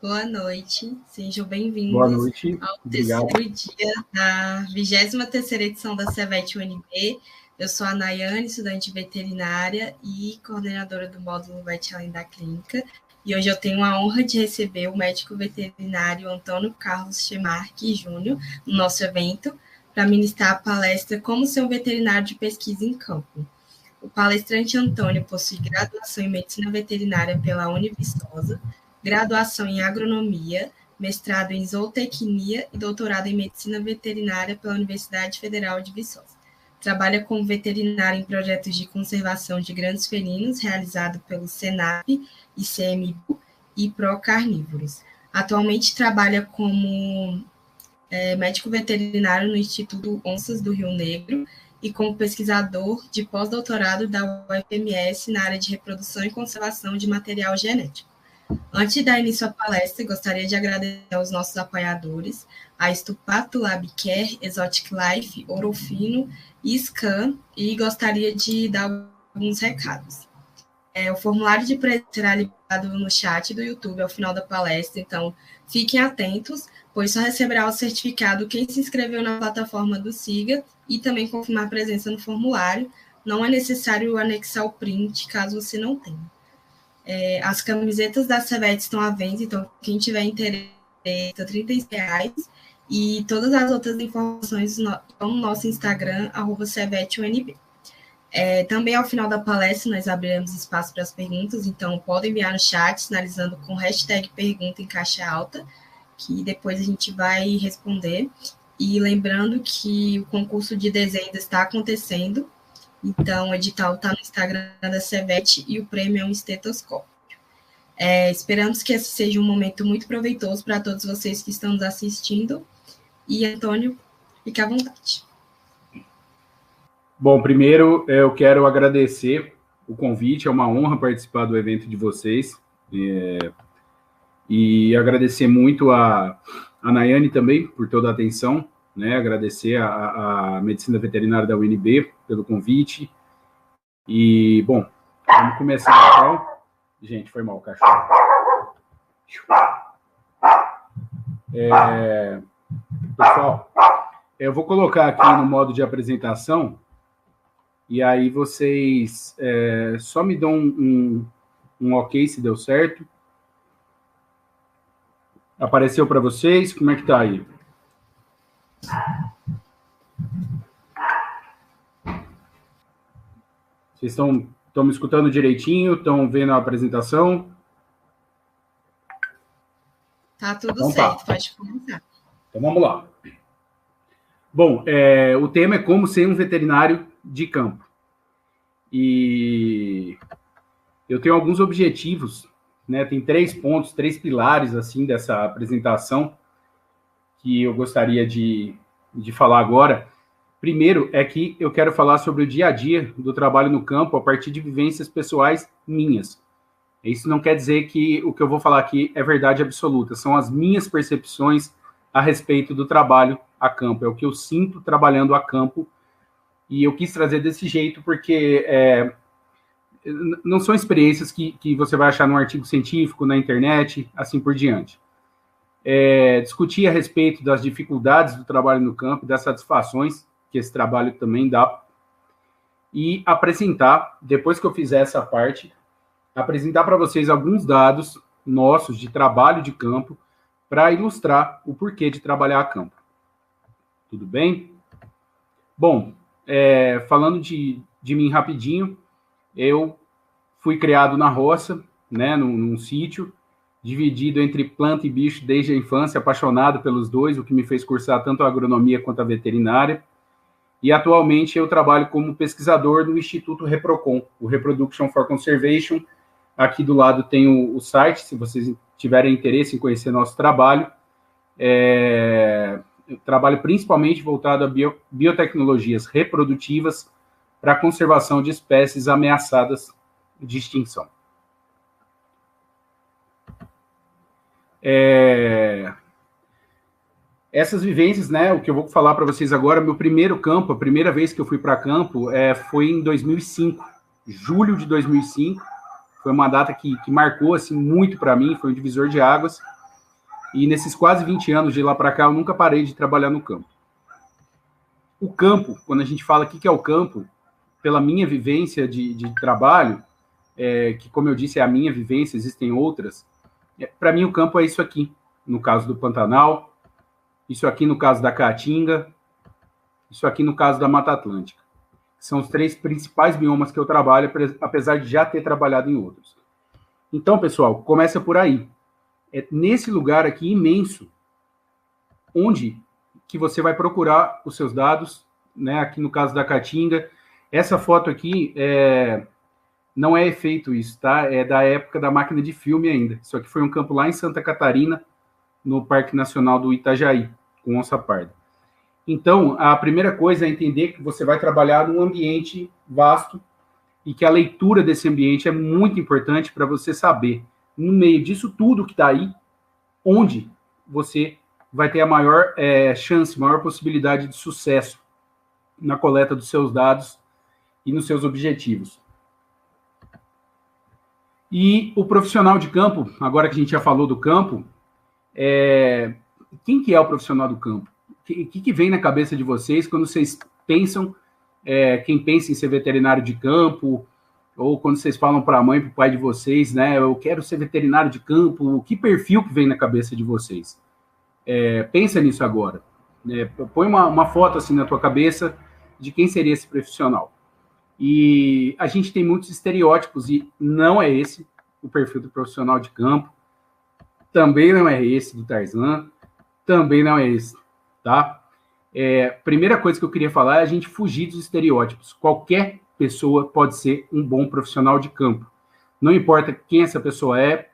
Boa noite, sejam Boa bem-vindos noite. ao Obrigado. terceiro dia da 23ª edição da CEVET UNB. Eu sou a Nayane, estudante veterinária e coordenadora do módulo Vet Além da Clínica. E hoje eu tenho a honra de receber o médico veterinário Antônio Carlos Chemarque Júnior no nosso evento para ministrar a palestra Como ser um veterinário de pesquisa em campo. O palestrante Antônio possui graduação em Medicina Veterinária pela Univiçosa, graduação em Agronomia, mestrado em Zootecnia e doutorado em Medicina Veterinária pela Universidade Federal de Viçosa. Trabalha como veterinário em projetos de conservação de grandes felinos realizado pelo SENAP, ICMBio e Procarnívoros. Atualmente trabalha como médico veterinário no Instituto Onças do Rio Negro e como pesquisador de pós-doutorado da UFMS na área de reprodução e conservação de material genético. Antes de dar início à palestra, gostaria de agradecer aos nossos apoiadores, a Stupato Labcare, Exotic Life, Orofino e Scan, e gostaria de dar alguns recados. O formulário de presença será liberado no chat do YouTube ao final da palestra, então fiquem atentos, pois só receberá o certificado quem se inscreveu na plataforma do SIGA e também confirmar a presença no formulário. Não é necessário anexar o print, caso você não tenha. As camisetas da CEVET estão à venda, então quem tiver interesse, está R$36, e todas as outras informações estão no nosso Instagram, @CEVETUNB. Também ao final da palestra nós abriremos espaço para as perguntas, então podem enviar no chat, sinalizando com hashtag pergunta em caixa alta, que depois a gente vai responder. E lembrando que o concurso de desenho está acontecendo, então o edital está no Instagram da CEVET e o prêmio é um estetoscópio. Esperamos que esse seja um momento muito proveitoso para todos vocês que estão nos assistindo. E, Antônio, fique à vontade. Bom, primeiro eu quero agradecer o convite, é uma honra participar do evento de vocês. E agradecer muito a Nayane também por toda a atenção, né? Agradecer a Medicina Veterinária da UNB pelo convite. E, bom, vamos começar então. Gente, foi mal o cachorro. Pessoal, eu vou colocar aqui no modo de apresentação, e aí vocês só me dão um ok se deu certo. Apareceu para vocês? Como é que tá aí? Vocês estão me escutando direitinho? Estão vendo a apresentação? Tá tudo então, certo, pode começar. Então vamos lá. Bom, o tema é como ser um veterinário de campo. E eu tenho alguns objetivos, né? Tem 3 pontos, 3 pilares assim dessa apresentação que eu gostaria de falar agora. Primeiro é que eu quero falar sobre o dia a dia do trabalho no campo a partir de vivências pessoais minhas. Isso não quer dizer que o que eu vou falar aqui é verdade absoluta, são as minhas percepções a respeito do trabalho a campo, é o que eu sinto trabalhando a campo, e eu quis trazer desse jeito porque não são experiências que você vai achar num artigo científico, na internet, assim por diante. Discutir a respeito das dificuldades do trabalho no campo, das satisfações que esse trabalho também dá, e apresentar, depois que eu fizer essa parte, apresentar para vocês alguns dados nossos de trabalho de campo para ilustrar o porquê de trabalhar a campo. Tudo bem? Bom, falando de mim rapidinho, eu fui criado na roça, né, num sítio, dividido entre planta e bicho desde a infância, apaixonado pelos dois, o que me fez cursar tanto a agronomia quanto a veterinária. E atualmente eu trabalho como pesquisador no Instituto Reprocon, o Reproduction for Conservation. Aqui do lado tem o site, se vocês tiverem interesse em conhecer nosso trabalho. Eu trabalho principalmente voltado a biotecnologias reprodutivas para a conservação de espécies ameaçadas de extinção. Essas vivências, né, o que eu vou falar para vocês agora, meu primeiro campo, a primeira vez que eu fui para campo foi em 2005, julho de 2005, foi uma data que marcou assim, muito para mim, foi um divisor de águas, e nesses quase 20 anos de lá para cá, eu nunca parei de trabalhar no campo. O campo, quando a gente fala o que é o campo, pela minha vivência de trabalho, que, como eu disse, é a minha vivência, existem outras, para mim o campo é isso aqui, no caso do Pantanal, isso aqui no caso da Caatinga, isso aqui no caso da Mata Atlântica. São os 3 principais biomas que eu trabalho, apesar de já ter trabalhado em outros. Então, pessoal, começa por aí. É nesse lugar aqui imenso, onde que você vai procurar os seus dados, né? Aqui no caso da Caatinga. Essa foto aqui não é efeito isso, tá? É da época da máquina de filme ainda. Isso aqui foi um campo lá em Santa Catarina, no Parque Nacional do Itajaí, com onça parda. Então, a primeira coisa é entender que você vai trabalhar num ambiente vasto e que a leitura desse ambiente é muito importante para você saber, no meio disso tudo que está aí, onde você vai ter a maior chance, maior possibilidade de sucesso na coleta dos seus dados e nos seus objetivos. E o profissional de campo, agora que a gente já falou do campo, quem que é o profissional do campo? O que vem na cabeça de vocês quando vocês pensam, quem pensa em ser veterinário de campo, ou quando vocês falam para a mãe, para o pai de vocês, né, eu quero ser veterinário de campo, que perfil que vem na cabeça de vocês? Pensa nisso agora. Põe uma foto assim na tua cabeça de quem seria esse profissional. E a gente tem muitos estereótipos e não é esse o perfil do profissional de campo, também não é esse do Tarzan, também não é esse, tá? Primeira coisa que eu queria falar é a gente fugir dos estereótipos. Qualquer pessoa pode ser um bom profissional de campo. Não importa quem essa pessoa é,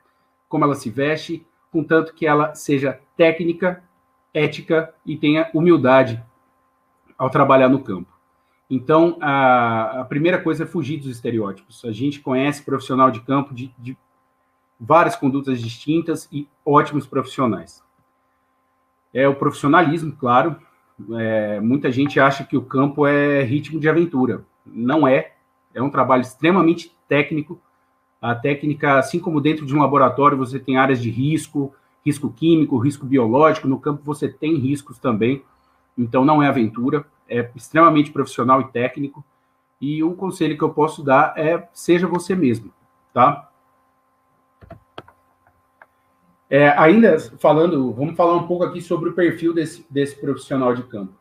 como ela se veste, contanto que ela seja técnica, ética e tenha humildade ao trabalhar no campo. Então, a primeira coisa é fugir dos estereótipos. A gente conhece profissional de campo de várias condutas distintas e ótimos profissionais. O profissionalismo, claro. Muita gente acha que o campo é ritmo de aventura. Não é. É um trabalho extremamente técnico. A técnica, assim como dentro de um laboratório, você tem áreas de risco, risco químico, risco biológico. No campo você tem riscos também. Então, não é aventura. É extremamente profissional e técnico. E um conselho que eu posso dar é seja você mesmo, tá? Ainda falando, vamos falar um pouco aqui sobre o perfil desse profissional de campo.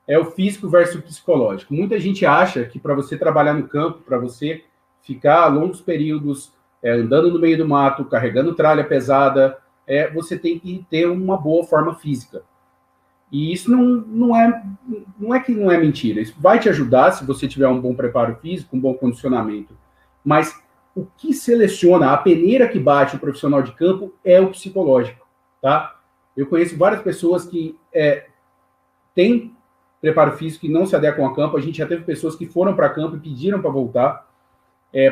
É o físico versus o psicológico. Muita gente acha que para você trabalhar no campo, para você ficar longos períodos andando no meio do mato, carregando tralha pesada, você tem que ter uma boa forma física. E isso não é que não é mentira. Isso vai te ajudar se você tiver um bom preparo físico, um bom condicionamento. Mas o que seleciona, a peneira que bate o profissional de campo é o psicológico, tá? Eu conheço várias pessoas que têm preparo físico e não se adequam a campo. A gente já teve pessoas que foram para campo e pediram para voltar,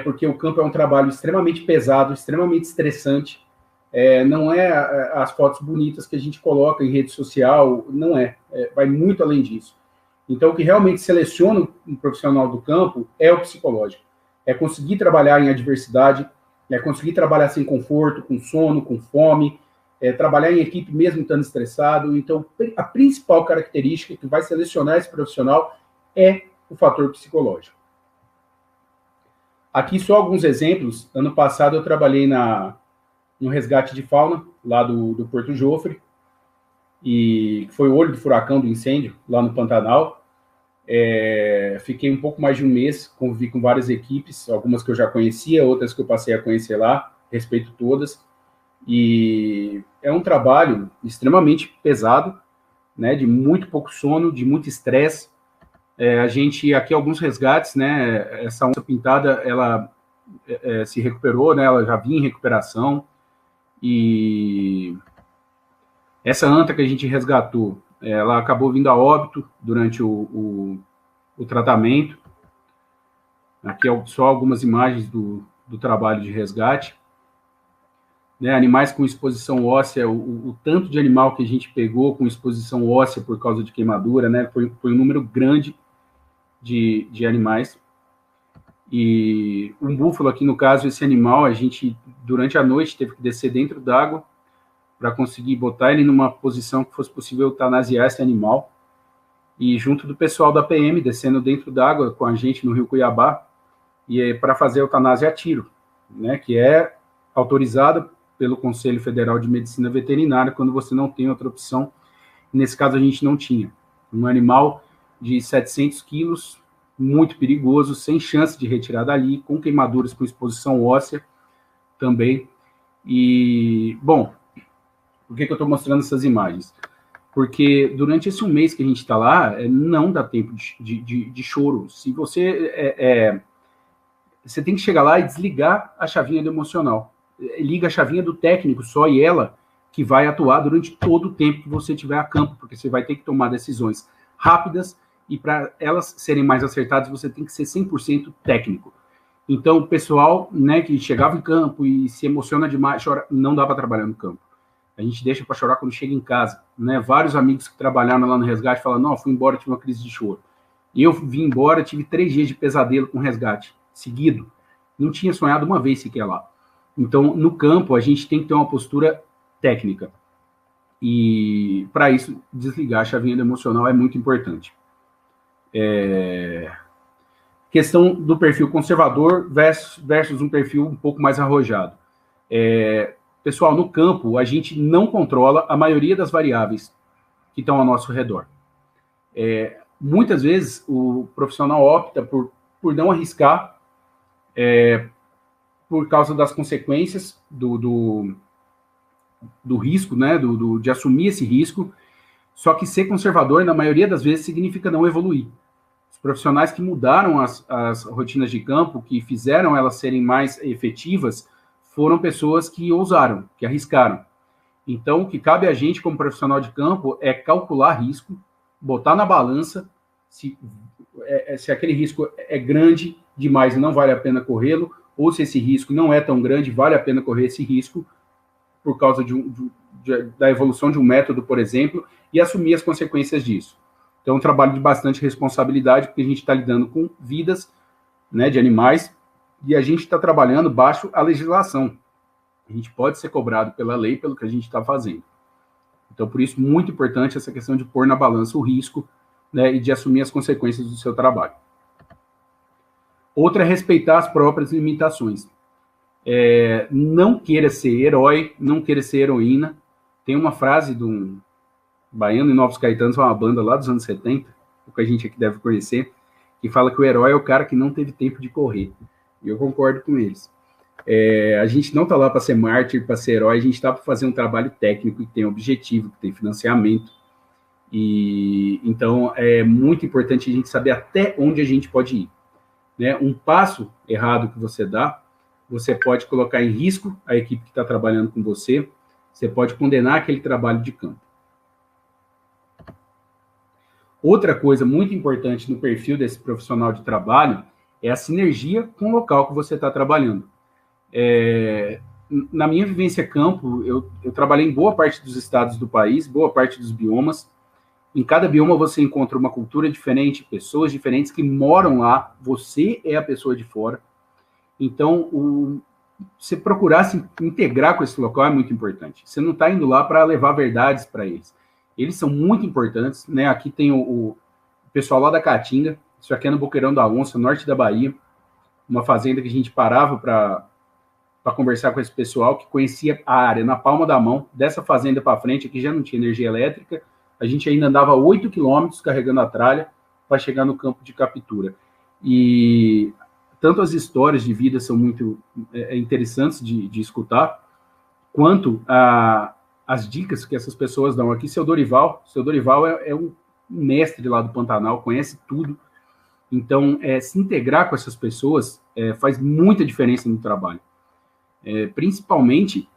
porque o campo é um trabalho extremamente pesado, extremamente estressante. Não é as fotos bonitas que a gente coloca em rede social, não é. Vai muito além disso. Então, o que realmente seleciona um profissional do campo é o psicológico. É conseguir trabalhar em adversidade, é conseguir trabalhar sem conforto, com sono, com fome, trabalhar em equipe mesmo estando estressado. Então, a principal característica que vai selecionar esse profissional é o fator psicológico. Aqui só alguns exemplos. Ano passado eu trabalhei no resgate de fauna, lá do Porto Jofre, e foi o olho do furacão do incêndio, lá no Pantanal. Fiquei um pouco mais de um mês, convivi com várias equipes, algumas que eu já conhecia, outras que eu passei a conhecer lá, respeito todas, e é um trabalho extremamente pesado, né, de muito pouco sono, de muito estresse. A gente, aqui alguns resgates, né, essa onça pintada, ela se recuperou, né, ela já vinha em recuperação, e essa anta que a gente resgatou, ela acabou vindo a óbito durante o tratamento. Aqui só algumas imagens do trabalho de resgate. Né, animais com exposição óssea, o tanto de animal que a gente pegou com exposição óssea por causa de queimadura, né, foi um número grande de animais. E um búfalo aqui, no caso, esse animal, a gente, durante a noite, teve que descer dentro d'água para conseguir botar ele numa posição que fosse possível eutanasiar esse animal, e junto do pessoal da PM, descendo dentro d'água com a gente no Rio Cuiabá, e para fazer a eutanásia a tiro, né, que é autorizada pelo Conselho Federal de Medicina Veterinária quando você não tem outra opção. Nesse caso, a gente não tinha. Um animal de 700 quilos, muito perigoso, sem chance de retirar dali, com queimaduras com exposição óssea também. E, bom, por que eu estou mostrando essas imagens? Porque durante esse um mês que a gente está lá, não dá tempo de choro. Se você... você tem que chegar lá e desligar a chavinha do emocional. Liga a chavinha do técnico só, e ela que vai atuar durante todo o tempo que você estiver a campo, porque você vai ter que tomar decisões rápidas, e para elas serem mais acertadas, você tem que ser 100% técnico. Então, o pessoal, né, que chegava em campo e se emociona demais, chora, não dá para trabalhar no campo. A gente deixa para chorar quando chega em casa, né? Vários amigos que trabalharam lá no resgate falam, não, fui embora, tive uma crise de choro. E eu vim embora, tive 3 dias de pesadelo com resgate, seguido. Não tinha sonhado uma vez sequer lá. Então, no campo, a gente tem que ter uma postura técnica. E, para isso, desligar a chavinha do emocional é muito importante. Questão do perfil conservador versus um perfil um pouco mais arrojado. Pessoal, no campo, a gente não controla a maioria das variáveis que estão ao nosso redor. Muitas vezes, o profissional opta por não arriscar, por causa das consequências do risco, né, de assumir esse risco. Só que ser conservador, na maioria das vezes, significa não evoluir. Os profissionais que mudaram as rotinas de campo, que fizeram elas serem mais efetivas, foram pessoas que ousaram, que arriscaram. Então, o que cabe a gente, como profissional de campo, é calcular risco, botar na balança se aquele risco é grande demais e não vale a pena corrê-lo, ou se esse risco não é tão grande, vale a pena correr esse risco por causa da evolução de um método, por exemplo, e assumir as consequências disso. Então, é um trabalho de bastante responsabilidade, porque a gente está lidando com vidas, né, de animais, e a gente está trabalhando baixo a legislação. A gente pode ser cobrado pela lei pelo que a gente está fazendo. Então, por isso, muito importante essa questão de pôr na balança o risco, né, e de assumir as consequências do seu trabalho. Outra é respeitar as próprias limitações. Não queira ser herói, não queira ser heroína. Tem uma frase de um Baiano e Novos Caetanos, uma banda lá dos anos 70, que a gente aqui deve conhecer, que fala que o herói é o cara que não teve tempo de correr. E eu concordo com eles. A gente não está lá para ser mártir, para ser herói, a gente está para fazer um trabalho técnico que tem objetivo, que tem financiamento. E então é muito importante a gente saber até onde a gente pode ir. Né? Um passo errado que você dá, você pode colocar em risco a equipe que está trabalhando com você, você pode condenar aquele trabalho de campo. Outra coisa muito importante no perfil desse profissional de trabalho é a sinergia com o local que você está trabalhando. Na minha vivência campo, eu trabalhei em boa parte dos estados do país, boa parte dos biomas. Em cada bioma você encontra uma cultura diferente, pessoas diferentes que moram lá, você é a pessoa de fora. Então, você procurar se integrar com esse local é muito importante. Você não está indo lá para levar verdades para eles. Eles são muito importantes, né? Aqui tem o pessoal lá da Caatinga, isso aqui é no Boqueirão da Onça, norte da Bahia, uma fazenda que a gente parava para conversar com esse pessoal, que conhecia a área na palma da mão. Dessa fazenda para frente, aqui já não tinha energia elétrica, a gente ainda andava 8 quilômetros carregando a tralha para chegar no campo de captura. E tanto as histórias de vida são muito interessantes de escutar, quanto as dicas que essas pessoas dão. Aqui, seu Dorival é um mestre lá do Pantanal, conhece tudo. Então, se integrar com essas pessoas faz muita diferença no trabalho. Principalmente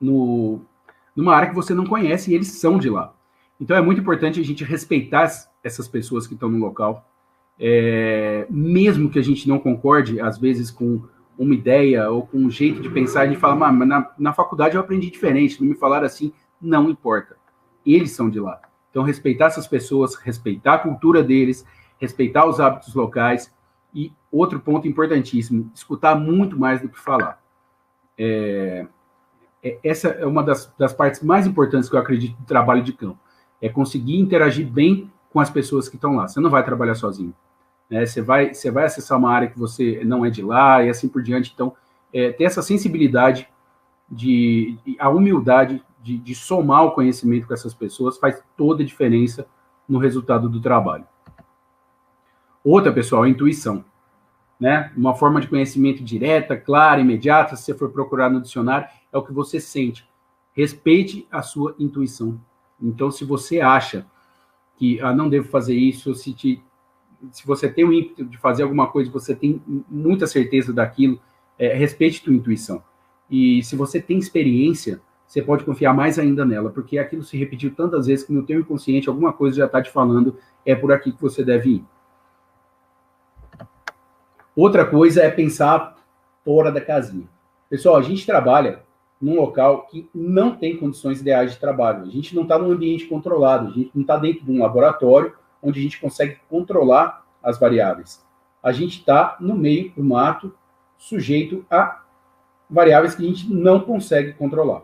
numa área que você não conhece e eles são de lá. Então, é muito importante a gente respeitar essas pessoas que estão no local, mesmo que a gente não concorde, às vezes, com uma ideia ou com um jeito de pensar, a gente fala, mas na faculdade eu aprendi diferente, não me falaram assim, não importa. Eles são de lá. Então, respeitar essas pessoas, respeitar a cultura deles, respeitar os hábitos locais. E outro ponto importantíssimo, escutar muito mais do que falar. essa é uma das partes mais importantes que eu acredito do trabalho de campo, é conseguir interagir bem com as pessoas que estão lá. Você não vai trabalhar sozinho, né? Você vai acessar uma área que você não é de lá e assim por diante. Então, ter essa sensibilidade, a humildade de somar o conhecimento com essas pessoas faz toda a diferença no resultado do trabalho. Outra, pessoal, é a intuição, né? Uma forma de conhecimento direta, clara, imediata, se você for procurar no dicionário, é o que você sente. Respeite a sua intuição. Então, se você acha que não devo fazer isso, se você tem o ímpeto de fazer alguma coisa, você tem muita certeza daquilo, respeite a tua intuição. E se você tem experiência, você pode confiar mais ainda nela, porque aquilo se repetiu tantas vezes que no teu inconsciente alguma coisa já está te falando, é por aqui que você deve ir. Outra coisa é pensar fora da casinha. Pessoal, a gente trabalha num local que não tem condições ideais de trabalho. A gente não está num ambiente controlado, a gente não está dentro de um laboratório onde a gente consegue controlar as variáveis. A gente está no meio do mato, sujeito a variáveis que a gente não consegue controlar.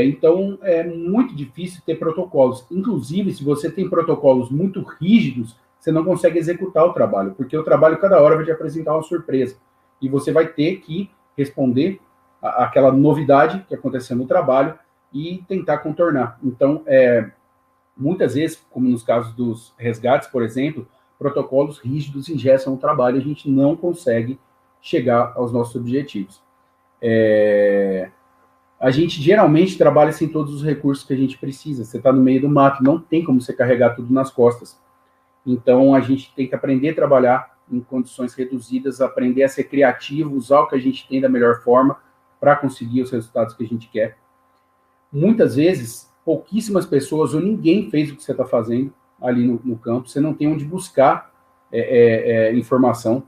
Então, é muito difícil ter protocolos. Inclusive, se você tem protocolos muito rígidos, você não consegue executar o trabalho, porque o trabalho cada hora vai te apresentar uma surpresa. E você vai ter que responder àquela novidade que aconteceu no trabalho e tentar contornar. Então, muitas vezes, como nos casos dos resgates, por exemplo, protocolos rígidos engessam o trabalho e a gente não consegue chegar aos nossos objetivos. A gente geralmente trabalha sem todos os recursos que a gente precisa. Você está no meio do mato, não tem como você carregar tudo nas costas. Então, a gente tem que aprender a trabalhar em condições reduzidas, aprender a ser criativo, usar o que a gente tem da melhor forma para conseguir os resultados que a gente quer. Muitas vezes, pouquíssimas pessoas ou ninguém fez o que você está fazendo ali no campo. Você não tem onde buscar informação.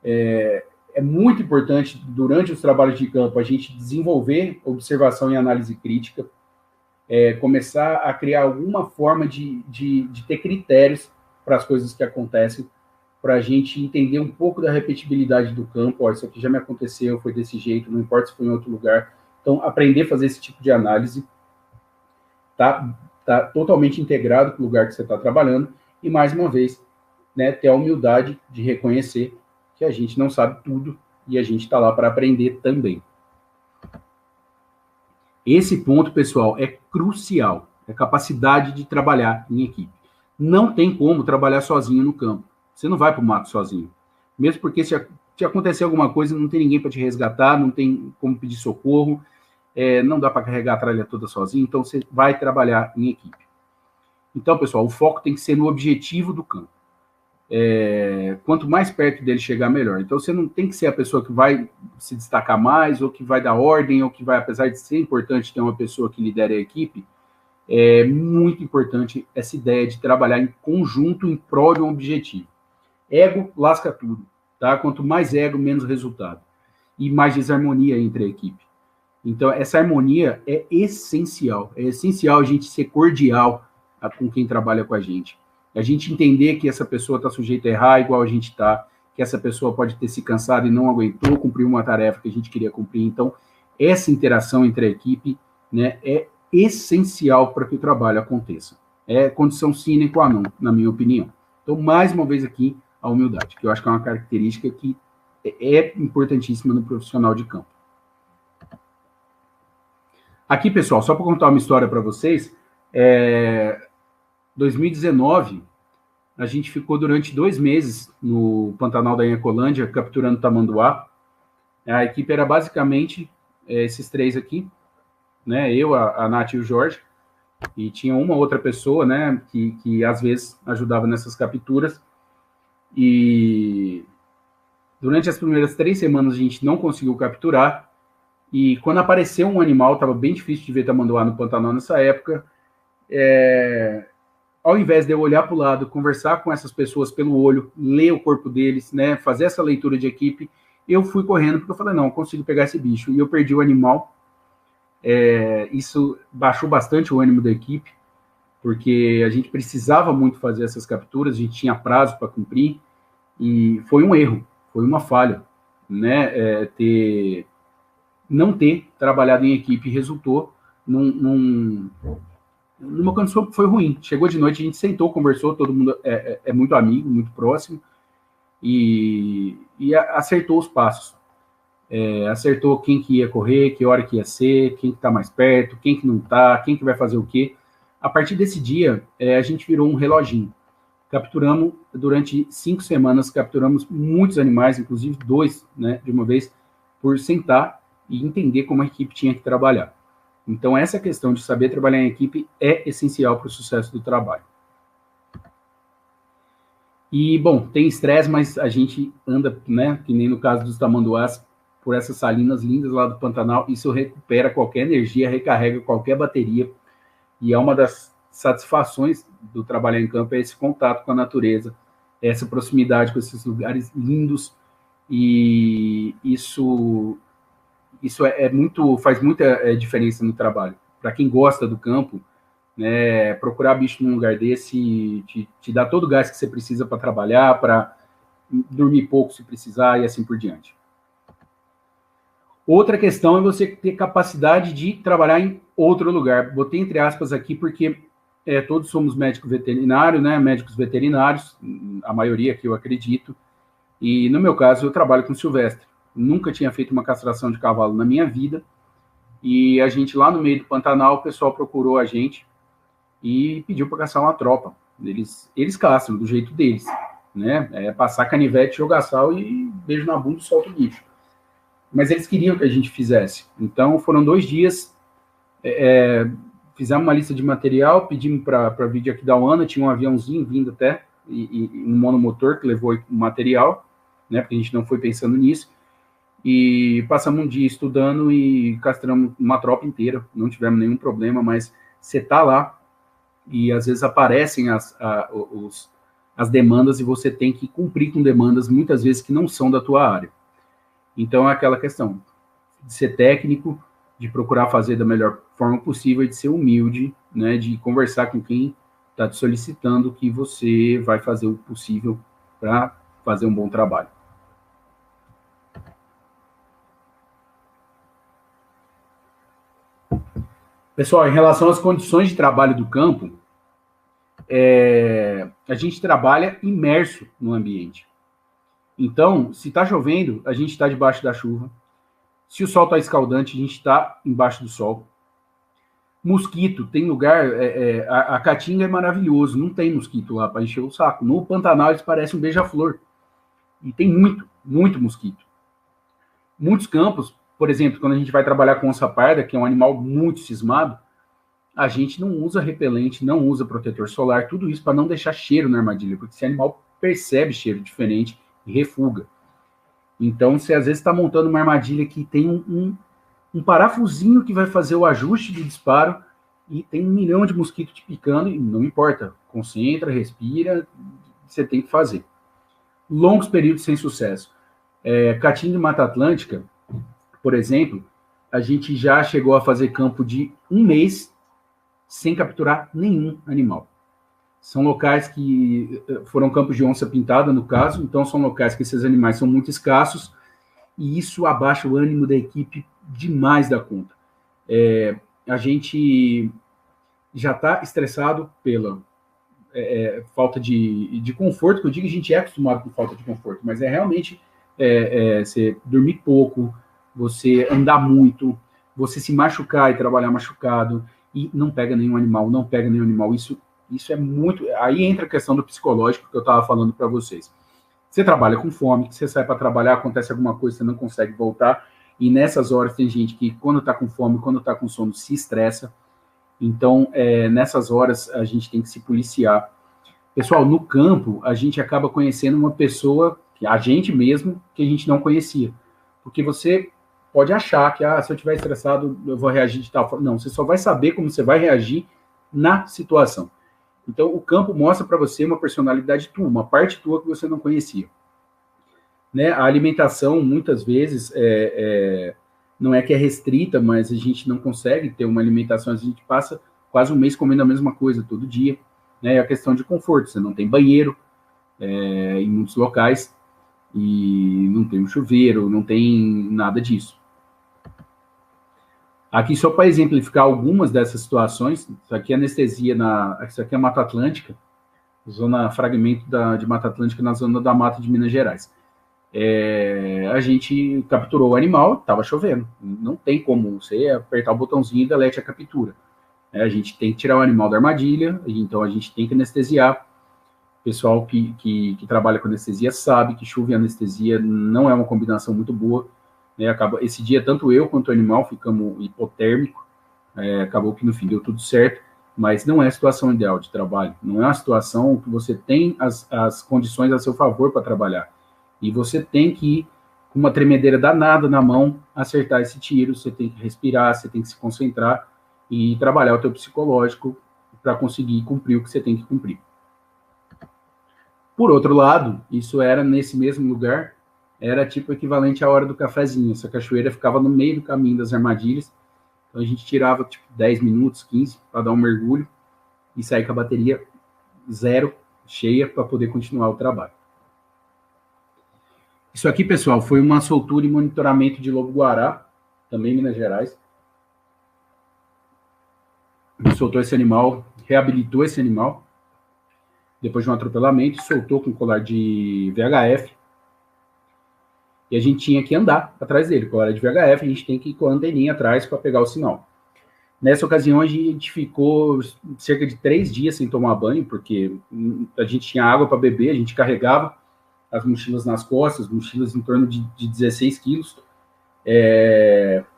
É muito importante, durante os trabalhos de campo, a gente desenvolver observação e análise crítica, começar a criar alguma forma de ter critérios para as coisas que acontecem, para a gente entender um pouco da repetibilidade do campo. Isso aqui já me aconteceu, foi desse jeito, não importa se foi em outro lugar. Então, aprender a fazer esse tipo de análise tá totalmente integrado com o lugar que você está trabalhando e, mais uma vez, né, ter a humildade de reconhecer que a gente não sabe tudo e a gente está lá para aprender também. Esse ponto, pessoal, é crucial, é a capacidade de trabalhar em equipe. Não tem como trabalhar sozinho no campo. Você não vai para o mato sozinho. Mesmo porque se acontecer alguma coisa, não tem ninguém para te resgatar, não tem como pedir socorro, não dá para carregar a tralha toda sozinho, então você vai trabalhar em equipe. Então, pessoal, o foco tem que ser no objetivo do campo. Quanto mais perto dele chegar, melhor. Então, você não tem que ser a pessoa que vai se destacar mais, ou que vai dar ordem, ou que vai, apesar de ser importante ter uma pessoa que lidere a equipe, é muito importante essa ideia de trabalhar em conjunto em prol de um objetivo. Ego lasca tudo, tá? Quanto mais ego, menos resultado. E mais desarmonia entre a equipe. Então, essa harmonia é essencial. É essencial a gente ser cordial com quem trabalha com a gente. A gente entender que essa pessoa está sujeita a errar igual a gente está, que essa pessoa pode ter se cansado e não aguentou cumprir uma tarefa que a gente queria cumprir. Então, essa interação entre a equipe, né, é essencial para que o trabalho aconteça. É condição sine qua non, na minha opinião. Então, mais uma vez aqui, a humildade, que eu acho que é uma característica que é importantíssima no profissional de campo. Aqui, pessoal, só para contar uma história para vocês, 2019, a gente ficou durante 2 meses no Pantanal da Inhacolândia, capturando tamanduá. A equipe era basicamente esses 3 aqui, né? Eu, a Nath e o Jorge, e tinha uma outra pessoa, né, que às vezes ajudava nessas capturas. E durante as primeiras 3 semanas a gente não conseguiu capturar, e quando apareceu um animal, estava bem difícil de ver tamanduá no Pantanal nessa época, ao invés de eu olhar para o lado, conversar com essas pessoas pelo olho, ler o corpo deles, né, fazer essa leitura de equipe, eu fui correndo, porque eu falei, não, eu consigo pegar esse bicho. E eu perdi o animal. Isso baixou bastante o ânimo da equipe, porque a gente precisava muito fazer essas capturas, a gente tinha prazo para cumprir, e foi um erro, foi uma falha, né, ter não ter trabalhado em equipe resultou numa condição que foi ruim. Chegou de noite, a gente sentou, conversou, todo mundo é muito amigo, muito próximo, e acertou os passos. Acertou quem que ia correr, que hora que ia ser, quem que está mais perto, quem que não está, quem que vai fazer o quê. A partir desse dia, a gente virou um reloginho. Capturamos, durante 5 semanas, capturamos muitos animais, inclusive 2, né, de uma vez, por sentar e entender como a equipe tinha que trabalhar. Então, essa questão de saber trabalhar em equipe é essencial para o sucesso do trabalho. E, bom, tem estresse, mas a gente anda, né, que nem no caso dos tamanduás, por essas salinas lindas lá do Pantanal, isso recupera qualquer energia, recarrega qualquer bateria, e é uma das satisfações do trabalhar em campo, é esse contato com a natureza, essa proximidade com esses lugares lindos, e isso faz muita diferença no trabalho. Para quem gosta do campo, né, procurar bicho num lugar desse te dá todo o gás que você precisa para trabalhar, para dormir pouco se precisar e assim por diante. Outra questão é você ter capacidade de trabalhar em outro lugar. Botei entre aspas aqui porque todos somos médicos veterinários, né? Médicos veterinários, a maioria que eu acredito. E no meu caso, eu trabalho com silvestre. Nunca tinha feito uma castração de cavalo na minha vida. E a gente lá no meio do Pantanal, o pessoal procurou a gente e pediu para caçar uma tropa. Eles castram do jeito deles, né? Passar canivete, jogar sal e beijo na bunda e solta o bicho. Mas eles queriam que a gente fizesse. Então, foram 2 dias, fizemos uma lista de material, pedimos para vir de Aquidauana, tinha um aviãozinho vindo até, e um monomotor que levou o material, né, porque a gente não foi pensando nisso, e passamos um dia estudando e castramos uma tropa inteira, não tivemos nenhum problema, mas você está lá, e às vezes aparecem as demandas, e você tem que cumprir com demandas, muitas vezes, que não são da tua área. Então, é aquela questão de ser técnico, de procurar fazer da melhor forma possível, de ser humilde, né, de conversar com quem está te solicitando que você vai fazer o possível para fazer um bom trabalho. Pessoal, em relação às condições de trabalho do campo, a gente trabalha imerso no ambiente. Então, se está chovendo, a gente está debaixo da chuva. Se o sol está escaldante, a gente está embaixo do sol. Mosquito, tem lugar... a Caatinga é maravilhoso, não tem mosquito lá para encher o saco. No Pantanal, eles parecem um beija-flor. E tem muito, muito mosquito. Muitos campos, por exemplo, quando a gente vai trabalhar com onça parda, que é um animal muito cismado, a gente não usa repelente, não usa protetor solar, tudo isso para não deixar cheiro na armadilha, porque esse animal percebe cheiro diferente e refuga. Então, você às vezes está montando uma armadilha que tem um parafusinho que vai fazer o ajuste de disparo e tem 1 milhão de mosquitos te picando e não importa. Concentra, respira, você tem que fazer. Longos períodos sem sucesso. Caatinga e Mata Atlântica, por exemplo, a gente já chegou a fazer campo de 1 mês sem capturar nenhum animal. São locais que foram campos de onça pintada, no caso, então são locais que esses animais são muito escassos e isso abaixa o ânimo da equipe demais da conta. A gente já está estressado pela falta de conforto, que eu digo que a gente é acostumado com falta de conforto, mas realmente você dormir pouco, você andar muito, você se machucar e trabalhar machucado e não pega nenhum animal, Isso é muito... Aí entra a questão do psicológico que eu estava falando para vocês. Você trabalha com fome, você sai para trabalhar, acontece alguma coisa, você não consegue voltar, e nessas horas tem gente que, quando está com fome, quando está com sono, se estressa. Então, nessas horas, a gente tem que se policiar. Pessoal, no campo, a gente acaba conhecendo uma pessoa, a gente mesmo, que a gente não conhecia. Porque você pode achar que, se eu estiver estressado, eu vou reagir de tal forma. Não, você só vai saber como você vai reagir na situação. Então, o campo mostra para você uma personalidade tua, uma parte tua que você não conhecia. Né? A alimentação, muitas vezes, não é que é restrita, mas a gente não consegue ter uma alimentação, a gente passa quase 1 mês comendo a mesma coisa todo dia. Né? É a questão de conforto, você não tem banheiro em muitos locais, e não tem um chuveiro, não tem nada disso. Aqui, só para exemplificar algumas dessas situações, isso aqui é anestesia, isso aqui é Mata Atlântica, zona fragmento de Mata Atlântica na zona da Mata de Minas Gerais. A gente capturou o animal, estava chovendo. Não tem como você apertar o botãozinho e delete a captura. A gente tem que tirar o animal da armadilha, então a gente tem que anestesiar. O pessoal que trabalha com anestesia sabe que chuva e anestesia não é uma combinação muito boa. Esse dia, tanto eu quanto o animal ficamos hipotérmicos. Acabou que no fim deu tudo certo, mas não é a situação ideal de trabalho. Não é uma situação que você tem as condições a seu favor para trabalhar. E você tem que ir com uma tremedeira danada na mão, acertar esse tiro, você tem que respirar, você tem que se concentrar e trabalhar o teu psicológico para conseguir cumprir o que você tem que cumprir. Por outro lado, isso era nesse mesmo lugar, era tipo equivalente à hora do cafezinho. Essa cachoeira ficava no meio do caminho das armadilhas, então a gente tirava tipo 10 minutos, 15, para dar um mergulho e sair com a bateria zero, cheia, para poder continuar o trabalho. Isso aqui, pessoal, foi uma soltura e monitoramento de lobo-guará, também em Minas Gerais. Soltou esse animal, reabilitou esse animal, depois de um atropelamento, soltou com colar de VHF. E a gente tinha que andar atrás dele. Colar de VHF, a gente tem que ir com a anteninha atrás para pegar o sinal. Nessa ocasião, a gente ficou cerca de 3 dias sem tomar banho, porque a gente tinha água para beber, a gente carregava as mochilas nas costas, mochilas em torno de 16 quilos.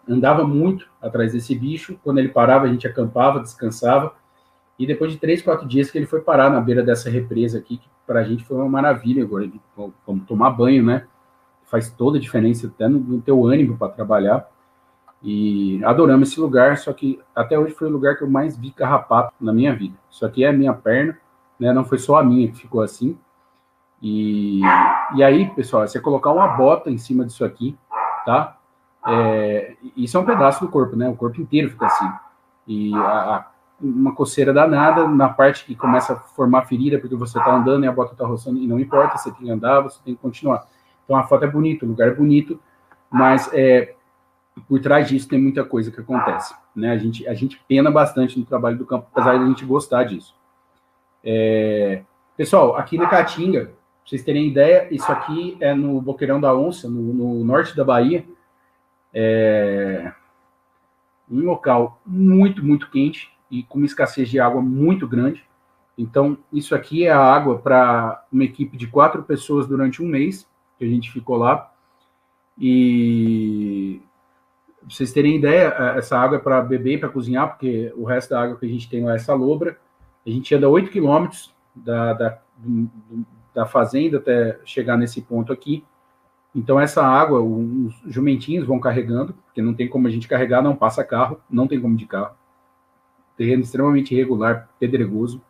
Andava muito atrás desse bicho. Quando ele parava, a gente acampava, descansava. E depois de 3, 4 dias que ele foi parar na beira dessa represa aqui, que para a gente foi uma maravilha. Agora, vamos tomar banho, né? Faz toda a diferença, até no teu ânimo para trabalhar. E adoramos esse lugar, só que até hoje foi o lugar que eu mais vi carrapato na minha vida. Isso aqui é a minha perna, né? Não foi só a minha que ficou assim. E aí, pessoal, você colocar uma bota em cima disso aqui, tá? Isso é um pedaço do corpo, né? O corpo inteiro fica assim. E uma coceira danada na parte que começa a formar ferida, porque você tá andando e a bota tá roçando, e não importa, você tem que andar, você tem que continuar. Então a foto é bonita, o lugar é bonito, mas por trás disso tem muita coisa que acontece, né? A gente pena bastante no trabalho do campo, apesar de a gente gostar disso. Pessoal, aqui na Caatinga, pra vocês terem ideia, isso aqui é no Boqueirão da Onça, no norte da Bahia. Um local muito, muito quente e com uma escassez de água muito grande. Então, isso aqui é a água para uma equipe de 4 pessoas durante um mês, que a gente ficou lá. E, pra vocês terem ideia, essa água é para beber e para cozinhar, porque o resto da água que a gente tem lá é salobra. A gente anda 8 quilômetros da fazenda até chegar nesse ponto aqui. Então, essa água, os jumentinhos vão carregando, porque não tem como a gente carregar, não passa carro, não tem como de carro. Terreno extremamente irregular, pedregoso.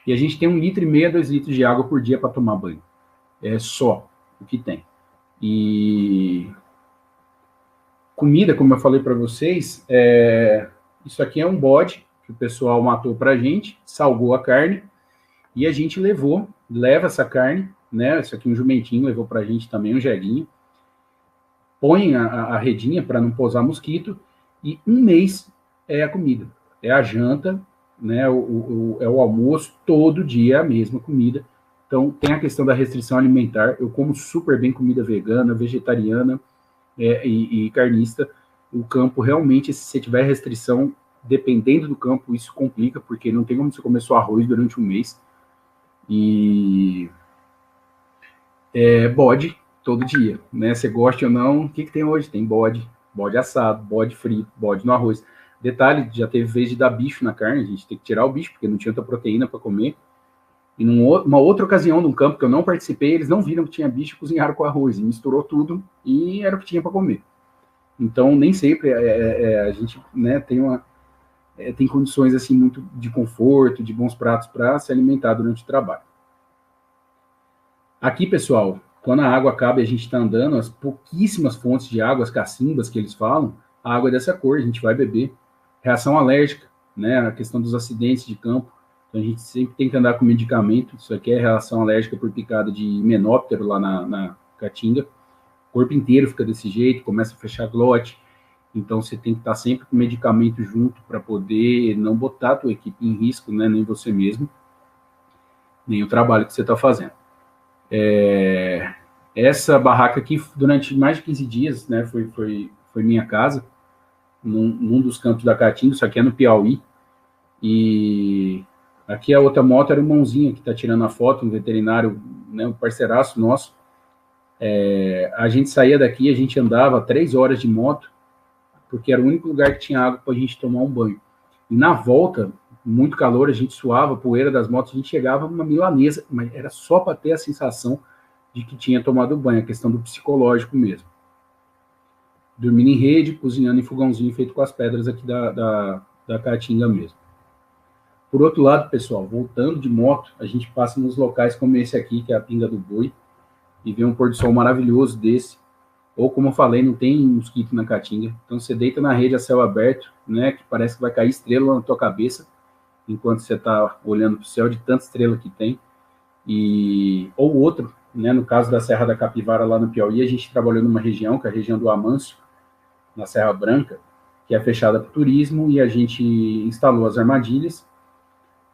E a gente tem 1,5 litro a 2 litros de água por dia para tomar banho. É só o que tem. E comida, como eu falei para vocês, isso aqui é um bode que o pessoal matou para a gente, salgou a carne, e a gente leva essa carne, né? Isso aqui um jumentinho levou para a gente também, um jeguinho. Põe a redinha para não pousar mosquito, e um mês é a comida. É a janta, né? É o almoço, todo dia é a mesma comida. Então, tem a questão da restrição alimentar. Eu como super bem comida vegana, vegetariana e carnista. O campo, realmente, se você tiver restrição, dependendo do campo, isso complica, porque não tem como você comer só arroz durante um mês. E bode todo dia, né? Você gosta ou não, o que tem hoje? Tem bode assado, bode frito, bode no arroz. Detalhe, já teve vez de dar bicho na carne, a gente tem que tirar o bicho, porque não tinha outra proteína para comer. E numa outra ocasião, num campo que eu não participei, eles não viram que tinha bicho e cozinharam com arroz, e misturou tudo, e era o que tinha para comer. Então, nem sempre a gente, né, tem condições assim muito de conforto, de bons pratos para se alimentar durante o trabalho. Aqui, pessoal, quando a água acaba e a gente está andando, as pouquíssimas fontes de água, as cacimbas que eles falam, a água é dessa cor, a gente vai beber. Reação alérgica, né, a questão dos acidentes de campo, então a gente sempre tem que andar com medicamento. Isso aqui é reação alérgica por picada de himenóptero lá na Caatinga. O corpo inteiro fica desse jeito, começa a fechar glote. Então, você tem que estar sempre com medicamento junto para poder não botar a tua equipe em risco, né? Nem você mesmo, nem o trabalho que você está fazendo. Essa barraca aqui, durante mais de 15 dias, né? Foi minha casa, num dos campos da Caatinga, isso aqui é no Piauí. E aqui a outra moto era o Mãozinha, que está tirando a foto, um veterinário, né? Um parceiraço nosso. A gente saía daqui, a gente andava 3 horas de moto, porque era o único lugar que tinha água para a gente tomar um banho. E na volta, muito calor, a gente suava, poeira das motos, a gente chegava numa milanesa, mas era só para ter a sensação de que tinha tomado banho, a questão do psicológico mesmo. Dormindo em rede, cozinhando em fogãozinho feito com as pedras aqui da Caatinga mesmo. Por outro lado, pessoal, voltando de moto, a gente passa nos locais como esse aqui, que é a Pinga do Boi, e vê um pôr do sol maravilhoso desse. Ou, como eu falei, não tem mosquito na Caatinga. Então, você deita na rede a céu aberto, né, que parece que vai cair estrela na tua cabeça, enquanto você está olhando para o céu, de tanta estrela que tem. Ou outro, né, no caso da Serra da Capivara, lá no Piauí, a gente trabalhou numa região, que é a região do Amâncio, na Serra Branca, que é fechada para o turismo, e a gente instalou as armadilhas,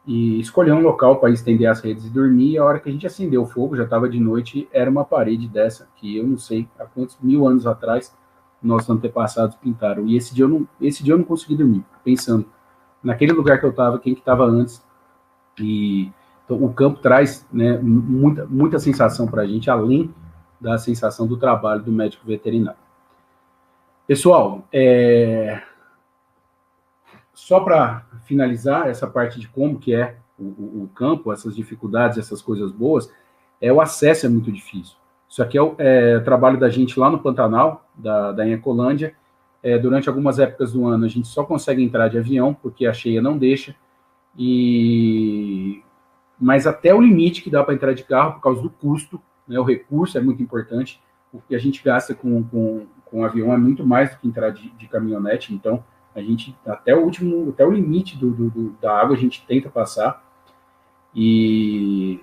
e escolheu um local para estender as redes e dormir, e a hora que a gente acendeu o fogo, já estava de noite, era uma parede dessa, que eu não sei há quantos mil anos atrás nossos antepassados pintaram. E esse dia eu não consegui dormir, pensando naquele lugar que eu estava, quem que estava antes. E então, o campo traz, né, muita sensação para a gente, além da sensação do trabalho do médico veterinário. Pessoal, só para finalizar essa parte de como que é o campo, essas dificuldades, essas coisas boas, o acesso é muito difícil. Isso aqui é o trabalho da gente lá no Pantanal, da Ecolândia. Durante algumas épocas do ano, a gente só consegue entrar de avião, porque a cheia não deixa, mas até o limite que dá para entrar de carro, por causa do custo, né, o recurso é muito importante, o que a gente gasta com avião é muito mais do que entrar de caminhonete, então a gente, até o limite da água, a gente tenta passar, e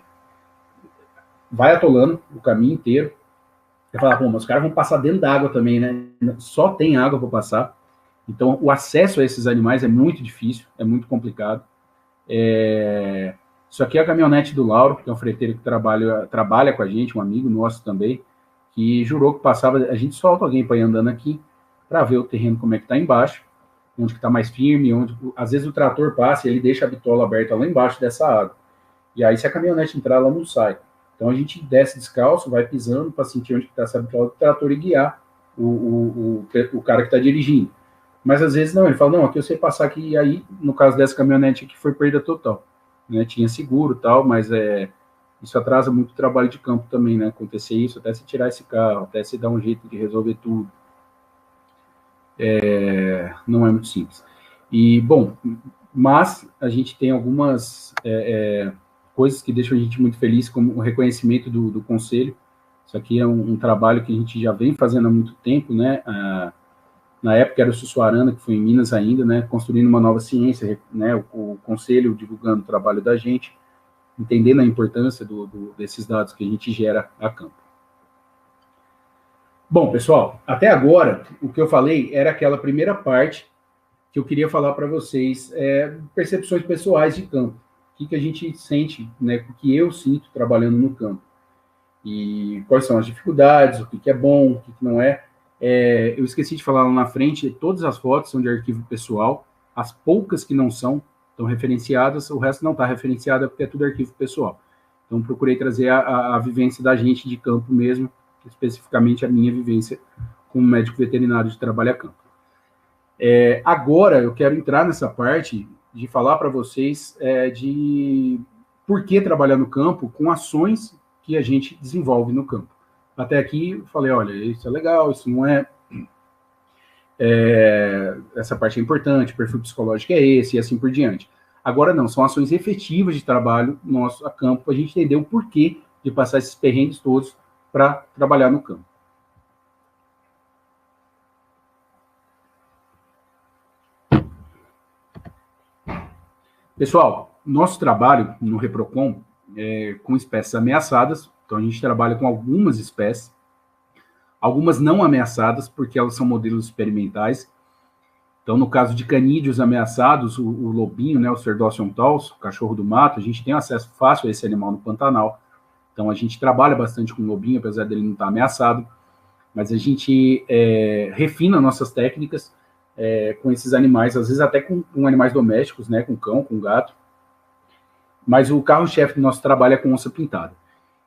vai atolando o caminho inteiro. Você fala, mas os caras vão passar dentro da água também, né? Só tem água para passar. Então, o acesso a esses animais é muito difícil, é muito complicado. Isso aqui é a caminhonete do Lauro, que é um freiteiro que trabalha com a gente, um amigo nosso também, que jurou que passava, a gente solta alguém para ir andando aqui, para ver o terreno como é que está embaixo, onde que está mais firme, às vezes o trator passa e ele deixa a bitola aberta lá embaixo dessa água. E aí, se a caminhonete entrar, ela não sai. Então, a gente desce descalço, vai pisando para sentir onde está essa bitola do trator e guiar o cara que está dirigindo. Mas, às vezes, não. Ele fala, não, aqui eu sei passar aqui. E aí, no caso dessa caminhonete aqui, foi perda total. Né? Tinha seguro e tal, mas isso atrasa muito o trabalho de campo também, né? Acontecer isso, até se tirar esse carro, até se dar um jeito de resolver tudo. Não é muito simples. Mas a gente tem algumas coisas que deixam a gente muito feliz, como o reconhecimento do conselho. Isso aqui é um trabalho que a gente já vem fazendo há muito tempo, né? Na época era o Sussuarana, que foi em Minas ainda, né? Construindo uma nova ciência, né? O conselho divulgando o trabalho da gente, entendendo a importância desses dados que a gente gera a campo. Bom, pessoal, até agora, o que eu falei era aquela primeira parte que eu queria falar para vocês, percepções pessoais de campo. O que a gente sente, né, o que eu sinto trabalhando no campo. E quais são as dificuldades, o que é bom, o que não é. Eu esqueci de falar lá na frente, todas as fotos são de arquivo pessoal, as poucas que não são, estão referenciadas, o resto não está referenciado porque é tudo arquivo pessoal. Então, procurei trazer a vivência da gente de campo mesmo, especificamente a minha vivência como médico veterinário de trabalho a campo. Agora, eu quero entrar nessa parte de falar para vocês de por que trabalhar no campo com ações que a gente desenvolve no campo. Até aqui, eu falei, olha, isso é legal, isso não é... essa parte é importante, o perfil psicológico é esse, e assim por diante. Agora não, são ações efetivas de trabalho nosso a campo, para a gente entender o porquê de passar esses perrengues todos para trabalhar no campo. Pessoal, nosso trabalho no Reprocon é com espécies ameaçadas, então a gente trabalha com algumas espécies, algumas não ameaçadas, porque elas são modelos experimentais, Então, no caso de canídeos ameaçados, o lobinho, né, o Cerdócion taurus, o cachorro do mato, a gente tem acesso fácil a esse animal no Pantanal. Então, a gente trabalha bastante com o lobinho, apesar dele não estar ameaçado, mas a gente refina nossas técnicas com esses animais, às vezes até com animais domésticos, né, com cão, com gato. Mas o carro-chefe do nosso trabalho é com onça pintada.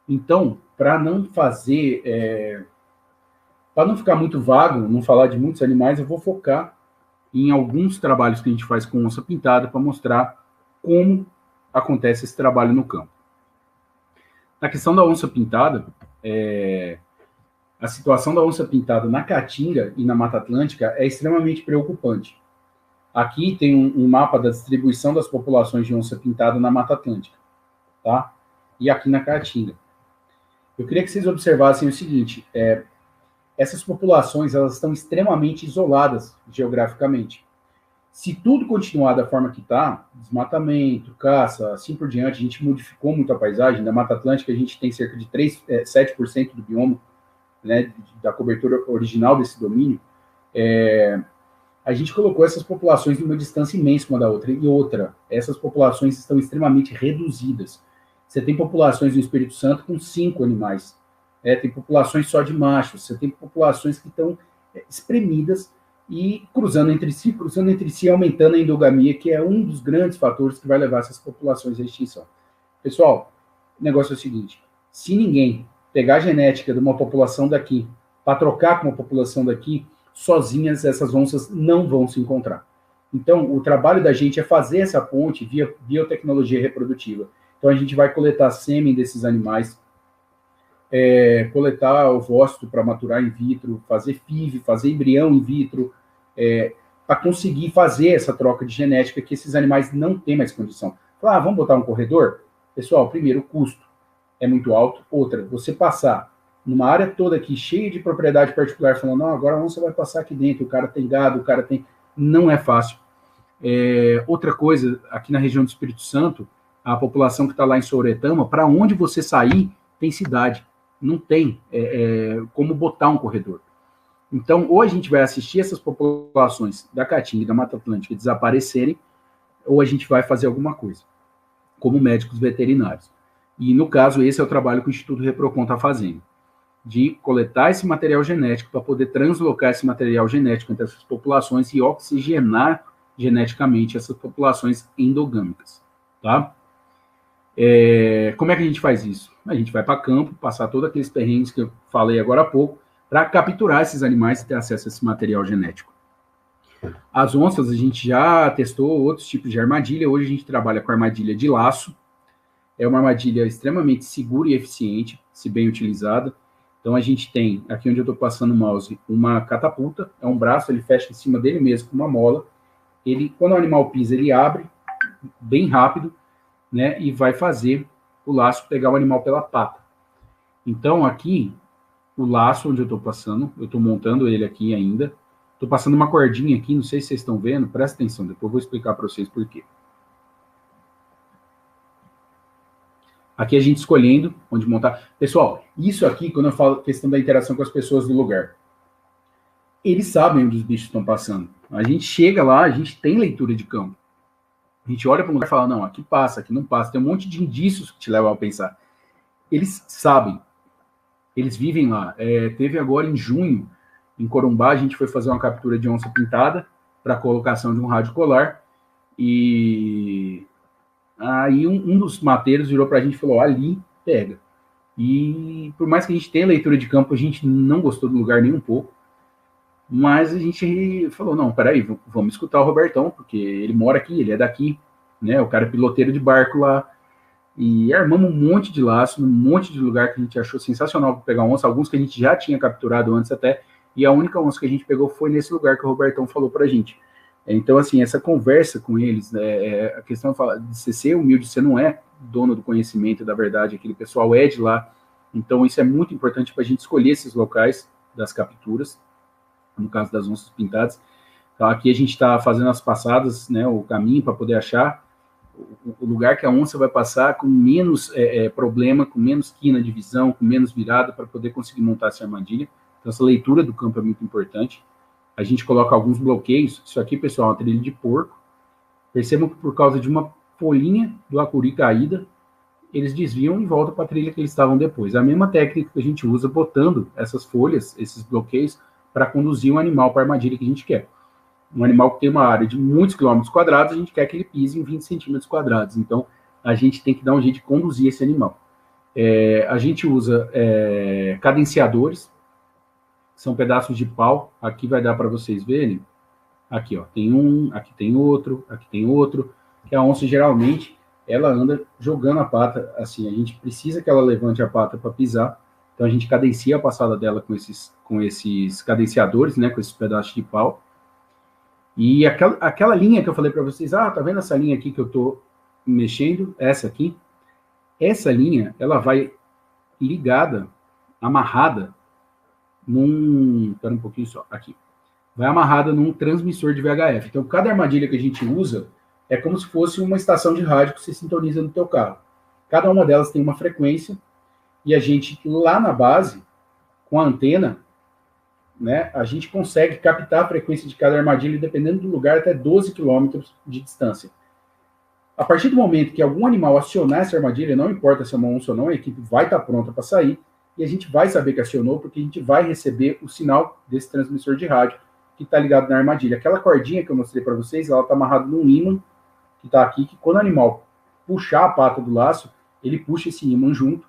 Então, para não fazer... para não ficar muito vago, não falar de muitos animais, eu vou focar em alguns trabalhos que a gente faz com onça pintada para mostrar como acontece esse trabalho no campo. Na questão da onça pintada, a situação da onça pintada na Caatinga e na Mata Atlântica é extremamente preocupante. Aqui tem um mapa da distribuição das populações de onça pintada na Mata Atlântica, tá? E aqui na Caatinga. Eu queria que vocês observassem o seguinte, essas populações elas estão extremamente isoladas geograficamente. Se tudo continuar da forma que está, desmatamento, caça, assim por diante, a gente modificou muito a paisagem. Da Mata Atlântica a gente tem cerca de 7% do bioma, né, da cobertura original desse domínio. A gente colocou essas populações em uma distância imensa uma da outra. E outra, essas populações estão extremamente reduzidas. Você tem populações no Espírito Santo com 5 animais. Tem populações só de machos, você tem populações que estão espremidas e cruzando entre si, aumentando a endogamia, que é um dos grandes fatores que vai levar essas populações à extinção. Pessoal, o negócio é o seguinte, se ninguém pegar a genética de uma população daqui para trocar com uma população daqui, sozinhas essas onças não vão se encontrar. Então, o trabalho da gente é fazer essa ponte via biotecnologia reprodutiva. Então, a gente vai coletar sêmen desses animais, coletar ovócito para maturar in vitro, fazer FIV, fazer embrião in vitro, para conseguir fazer essa troca de genética que esses animais não têm mais condição. Vamos botar um corredor? Pessoal, primeiro, o custo é muito alto. Outra, você passar numa área toda aqui cheia de propriedade particular, falando, não, agora a onça vai passar aqui dentro, o cara tem gado, o cara tem... Não é fácil. Outra coisa, aqui na região do Espírito Santo, a população que está lá em Souretama, para onde você sair, tem cidade. Não tem como botar um corredor. Então, ou a gente vai assistir essas populações da Caatinga e da Mata Atlântica desaparecerem, ou a gente vai fazer alguma coisa, como médicos veterinários. E, no caso, esse é o trabalho que o Instituto Reprocon está fazendo, de coletar esse material genético para poder translocar esse material genético entre essas populações e oxigenar geneticamente essas populações endogâmicas, tá? Como é que a gente faz isso? A gente vai para campo, passar todos aqueles perrengues que eu falei agora há pouco, para capturar esses animais e ter acesso a esse material genético. As onças, a gente já testou outros tipos de armadilha, hoje a gente trabalha com armadilha de laço, é uma armadilha extremamente segura e eficiente, se bem utilizada. Então a gente tem, aqui onde eu estou passando o mouse, uma catapulta, é um braço, ele fecha em cima dele mesmo com uma mola, quando o animal pisa, ele abre bem rápido, né, e vai fazer o laço pegar o animal pela pata. Então, aqui, o laço onde eu estou passando, eu estou montando ele aqui ainda, estou passando uma cordinha aqui, não sei se vocês estão vendo, presta atenção, depois eu vou explicar para vocês por quê. Aqui a gente escolhendo onde montar. Pessoal, isso aqui, quando eu falo questão da interação com as pessoas do lugar, eles sabem onde os bichos estão passando. A gente chega lá, a gente tem leitura de campo. A gente olha para um lugar e fala, não, aqui passa, aqui não passa. Tem um monte de indícios que te levam a pensar. Eles sabem. Eles vivem lá. Teve agora em junho, em Corumbá, a gente foi fazer uma captura de onça pintada para colocação de um rádio colar. E aí um dos mateiros virou para a gente e falou, ali pega. E por mais que a gente tenha leitura de campo, a gente não gostou do lugar nem um pouco. Mas a gente falou, não, peraí, vamos escutar o Robertão, porque ele mora aqui, ele é daqui, né? O cara é piloteiro de barco lá. E armamos um monte de laço, um monte de lugar que a gente achou sensacional para pegar onça, alguns que a gente já tinha capturado antes até, e a única onça que a gente pegou foi nesse lugar que o Robertão falou pra gente. Então, assim, essa conversa com eles, a questão de você ser humilde, você não é dono do conhecimento da verdade, aquele pessoal é de lá. Então, isso é muito importante para a gente escolher esses locais das capturas, no caso das onças pintadas. Então, aqui a gente está fazendo as passadas, né, o caminho para poder achar o lugar que a onça vai passar com menos problema, com menos quina de visão, com menos virada, para poder conseguir montar essa armadilha. Então, essa leitura do campo é muito importante. a gente coloca alguns bloqueios. Isso aqui, pessoal, é uma trilha de porco. Percebam que por causa de uma folhinha do acuri caída, eles desviam e voltam para a trilha que eles estavam depois. A mesma técnica que a gente usa botando essas folhas, esses bloqueios, para conduzir um animal para a armadilha que a gente quer. Um animal que tem uma área de muitos quilômetros quadrados, a gente quer que ele pise em 20 centímetros quadrados. Então, a gente tem que dar um jeito de conduzir esse animal. A gente usa cadenciadores, são pedaços de pau. Aqui vai dar para vocês verem. Aqui, ó, tem um, aqui tem outro, que a onça geralmente ela anda jogando a pata, assim, a gente precisa que ela levante a pata para pisar, então a gente cadencia a passada dela com esses cadenciadores, né, com esses pedaços de pau. E aquela linha que eu falei para vocês, tá vendo essa linha aqui que eu tô mexendo, essa aqui? Essa linha, ela vai ligada, amarrada espera um pouquinho só, aqui. Vai amarrada num transmissor de VHF. Então, cada armadilha que a gente usa é como se fosse uma estação de rádio que você sintoniza no teu carro. Cada uma delas tem uma frequência e a gente, lá na base, com a antena, né, a gente consegue captar a frequência de cada armadilha, dependendo do lugar, até 12 quilômetros de distância. A partir do momento que algum animal acionar essa armadilha, não importa se é uma onça ou não, a equipe vai estar pronta para sair e a gente vai saber que acionou, porque a gente vai receber o sinal desse transmissor de rádio que está ligado na armadilha. Aquela cordinha que eu mostrei para vocês, ela está amarrada num ímã que está aqui, que quando o animal puxar a pata do laço, ele puxa esse ímã junto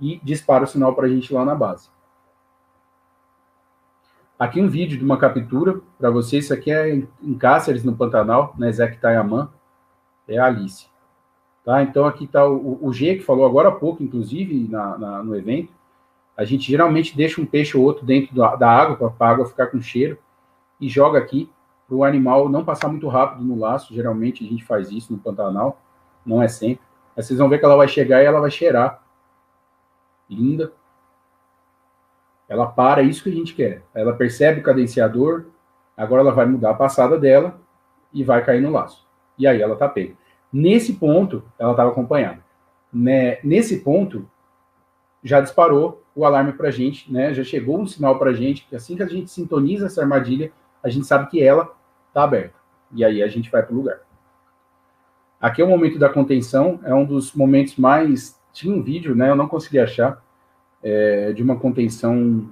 e dispara o sinal para a gente lá na base. Aqui um vídeo de uma captura para vocês. Isso aqui é em Cáceres, no Pantanal, na Ezequiel Tayamã. É a Alice. Tá? Então aqui está o G, que falou agora há pouco, inclusive, no evento. A gente geralmente deixa um peixe ou outro dentro da água, para a água ficar com cheiro, e joga aqui para o animal não passar muito rápido no laço. Geralmente a gente faz isso no Pantanal, não é sempre. Aí vocês vão ver que ela vai chegar e ela vai cheirar. Linda. Ela para, isso que a gente quer. Ela percebe o cadenciador, agora ela vai mudar a passada dela e vai cair no laço. E aí ela tá pega. Nesse ponto, ela estava acompanhada. Né? Nesse ponto, já disparou o alarme para a gente, né? Já chegou um sinal para a gente, que assim que a gente sintoniza essa armadilha, a gente sabe que ela está aberta. E aí a gente vai para o lugar. Aqui é o momento da contenção, é um dos momentos mais... Tinha um vídeo, né? Eu não consegui achar, de uma contenção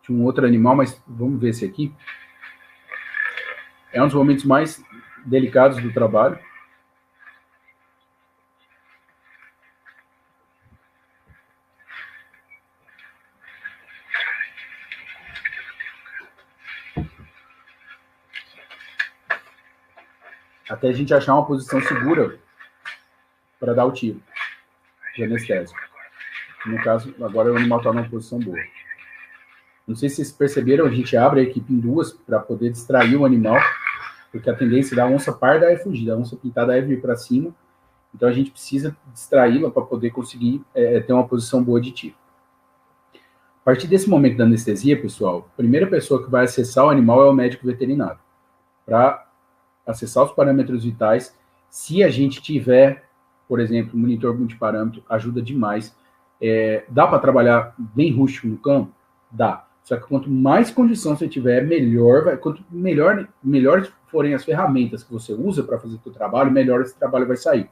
de um outro animal, mas vamos ver esse aqui. É um dos momentos mais delicados do trabalho. Até a gente achar uma posição segura para dar o tiro de anestésico. No caso, agora o animal está numa posição boa. Não sei se vocês perceberam, a gente abre a equipe em duas para poder distrair o animal, porque a tendência da onça parda é fugir, da onça pintada é vir para cima. Então a gente precisa distraí-la para poder conseguir ter uma posição boa de tiro. A partir desse momento da anestesia, pessoal, a primeira pessoa que vai acessar o animal é o médico veterinário, para acessar os parâmetros vitais. Se a gente tiver, por exemplo, um monitor multiparâmetro, ajuda demais. Dá para trabalhar bem rústico no campo? Dá. Só que quanto mais condição você tiver, melhor quanto melhores forem as ferramentas que você usa para fazer o seu trabalho, melhor esse trabalho vai sair.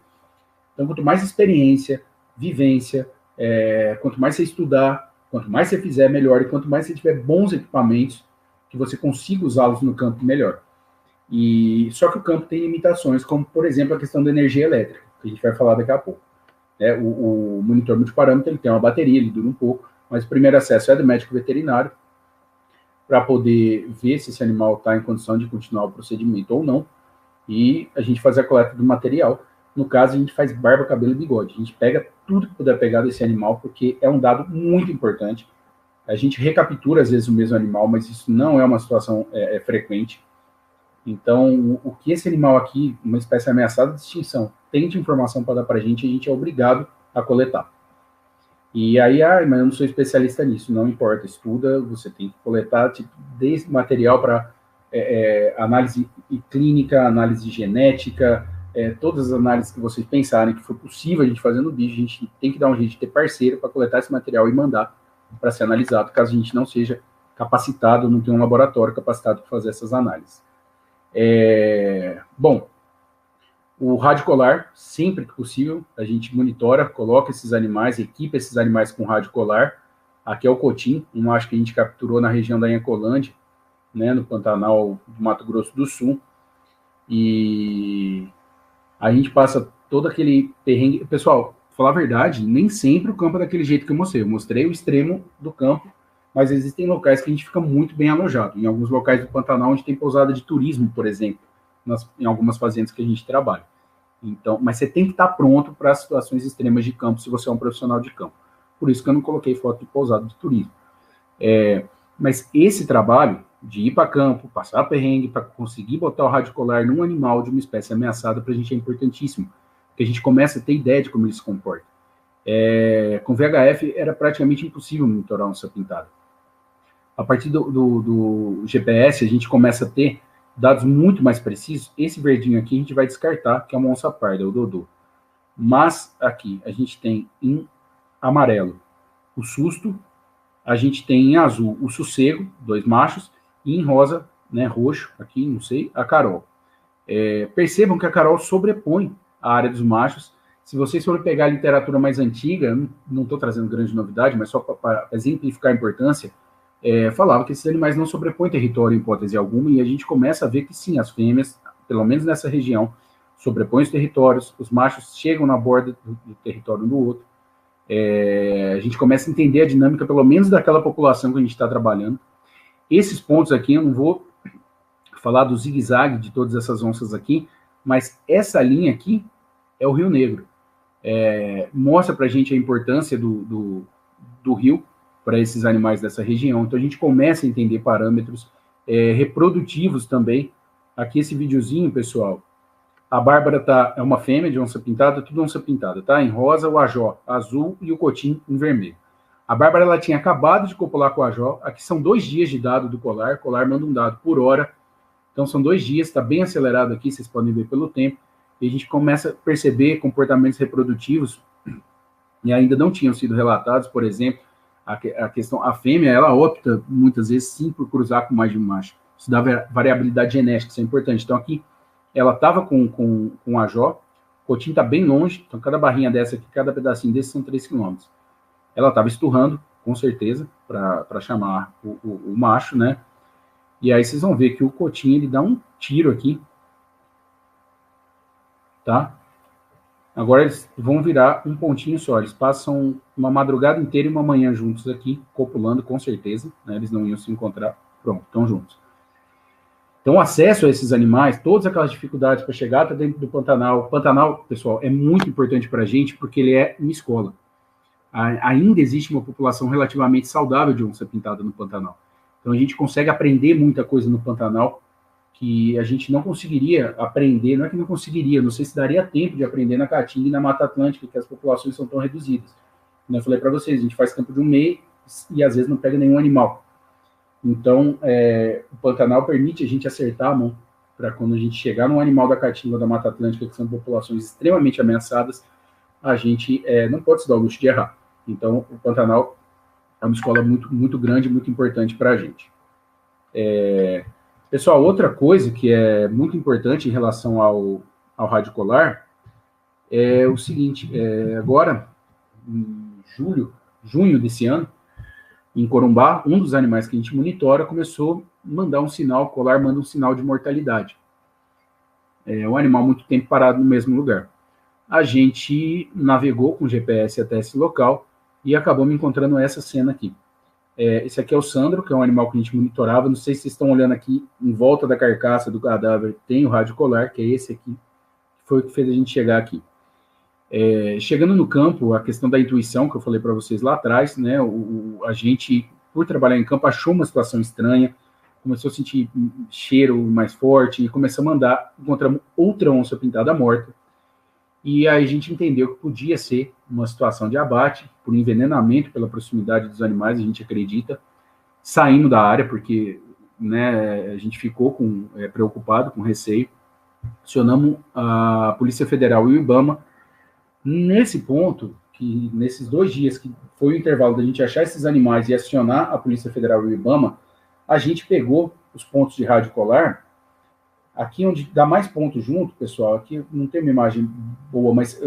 Então, quanto mais experiência, vivência, quanto mais você estudar, quanto mais você fizer, melhor. E quanto mais você tiver bons equipamentos, que você consiga usá-los no campo, melhor. Só que o campo tem limitações, como, por exemplo, a questão da energia elétrica, que a gente vai falar daqui a pouco. O monitor multiparâmetro, ele tem uma bateria, ele dura um pouco, mas o primeiro acesso é do médico veterinário, para poder ver se esse animal está em condição de continuar o procedimento ou não, e a gente faz a coleta do material. No caso, a gente faz barba, cabelo e bigode. A gente pega tudo que puder pegar desse animal, porque é um dado muito importante. A gente recaptura, às vezes, o mesmo animal, mas isso não é uma situação frequente. Então, o que esse animal aqui, uma espécie ameaçada de extinção, tem de informação para dar para a gente é obrigado a coletar. E aí, mas eu não sou especialista nisso, não importa, estuda, você tem que coletar desde material para análise clínica, análise genética, todas as análises que vocês pensarem que for possível a gente fazer no bicho, a gente tem que dar um jeito de ter parceiro para coletar esse material e mandar para ser analisado, caso a gente não seja capacitado, não tem um laboratório capacitado para fazer essas análises. Bom, o radiocolar, sempre que possível, a gente monitora, coloca esses animais, equipa esses animais com radiocolar. Aqui é o cotim, um macho que a gente capturou na região da Inhacolândia, né, no Pantanal do Mato Grosso do Sul. E a gente passa todo aquele perrengue. Pessoal, pra falar a verdade, nem sempre o campo é daquele jeito que eu mostrei. Eu mostrei o extremo do campo, mas existem locais que a gente fica muito bem alojado. Em alguns locais do Pantanal, onde tem pousada de turismo, por exemplo, em algumas fazendas que a gente trabalha. Então, mas você tem que estar pronto para as situações extremas de campo, se você é um profissional de campo. Por isso que eu não coloquei foto de pousada de turismo. Mas esse trabalho de ir para campo, passar perrengue, para conseguir botar o radiocolar num animal de uma espécie ameaçada, para a gente é importantíssimo, porque a gente começa a ter ideia de como ele se comporta. Com VHF era praticamente impossível monitorar onça pintada. A partir do GPS, a gente começa a ter dados muito mais precisos. Esse verdinho aqui a gente vai descartar, que é uma onça parda, o Dodô. Mas aqui a gente tem em amarelo o susto, a gente tem em azul o sossego, 2 machos, e em rosa, né, roxo, aqui, não sei, a Carol. Percebam que a Carol sobrepõe a área dos machos. Se vocês forem pegar a literatura mais antiga, não estou trazendo grande novidade, mas só para exemplificar a importância, falava que esses animais não sobrepõem território em hipótese alguma, e a gente começa a ver que sim, as fêmeas, pelo menos nessa região, sobrepõem os territórios, os machos chegam na borda do território um do outro. A gente começa a entender a dinâmica, pelo menos daquela população que a gente está trabalhando. Esses pontos aqui, eu não vou falar do zigue-zague de todas essas onças aqui, mas essa linha aqui é o Rio Negro. Mostra para a gente a importância do rio para esses animais dessa região. Então a gente começa a entender parâmetros reprodutivos também. Aqui esse videozinho, pessoal, a Bárbara é uma fêmea de onça pintada, tudo onça pintada, tá? Em rosa, o Ajó azul e o cotim em vermelho. A Bárbara, ela tinha acabado de copular com o Ajó. Aqui são 2 dias de dado do colar. O colar manda um dado por hora. Então são 2 dias, está bem acelerado aqui, vocês podem ver pelo tempo. E a gente começa a perceber comportamentos reprodutivos e ainda não tinham sido relatados. Por exemplo, a fêmea, ela opta muitas vezes sim por cruzar com mais de um macho. Isso dá variabilidade genética, isso é importante. Então aqui ela estava com o Ajó, o cotim está bem longe, então cada barrinha dessa aqui, cada pedacinho desse são 3 km. Ela estava esturrando, com certeza, para chamar o macho, né? E aí vocês vão ver que o cotim, ele dá um tiro aqui, tá? Agora eles vão virar um pontinho só, eles passam uma madrugada inteira e uma manhã juntos aqui, copulando, com certeza, né? Eles não iam se encontrar, pronto, estão juntos. Então, o acesso a esses animais, todas aquelas dificuldades para chegar até dentro do Pantanal. O Pantanal, pessoal, é muito importante para a gente, porque ele é uma escola. Ainda existe uma população relativamente saudável de onça pintada no Pantanal. Então, a gente consegue aprender muita coisa no Pantanal que a gente não conseguiria aprender, não é que não conseguiria, não sei se daria tempo de aprender na Caatinga e na Mata Atlântica, que as populações são tão reduzidas. Como eu falei para vocês, a gente faz campo de um mês e às vezes não pega nenhum animal. Então, o Pantanal permite a gente acertar a mão para quando a gente chegar num animal da Caatinga ou da Mata Atlântica, que são populações extremamente ameaçadas, a gente não pode se dar o luxo de errar. Então, o Pantanal é uma escola muito, muito grande, muito importante para a gente. Pessoal, outra coisa que é muito importante em relação ao radiocolar é o seguinte, agora, em junho desse ano, em Corumbá, um dos animais que a gente monitora começou a mandar um sinal, o colar manda um sinal de mortalidade. É um animal muito tempo parado no mesmo lugar. A gente navegou com GPS até esse local e acabou me encontrando essa cena aqui. Esse aqui é o Sandro, que é um animal que a gente monitorava. Não sei se vocês estão olhando aqui, em volta da carcaça do cadáver, tem o radiocolar, que é esse aqui, que foi o que fez a gente chegar aqui. Chegando no campo, a questão da intuição, que eu falei para vocês lá atrás, né, a gente, por trabalhar em campo, achou uma situação estranha, começou a sentir cheiro mais forte, e começamos a andar, encontramos outra onça pintada morta, e aí a gente entendeu que podia ser uma situação de abate, por envenenamento, pela proximidade dos animais, a gente acredita, saindo da área, porque, né, a gente ficou preocupado, com receio, acionamos a Polícia Federal e o IBAMA. Nesse ponto, que nesses 2 dias que foi o intervalo da gente achar esses animais e acionar a Polícia Federal e o IBAMA, a gente pegou os pontos de rádio colar, aqui onde dá mais pontos junto, pessoal, aqui não tem uma imagem boa, mas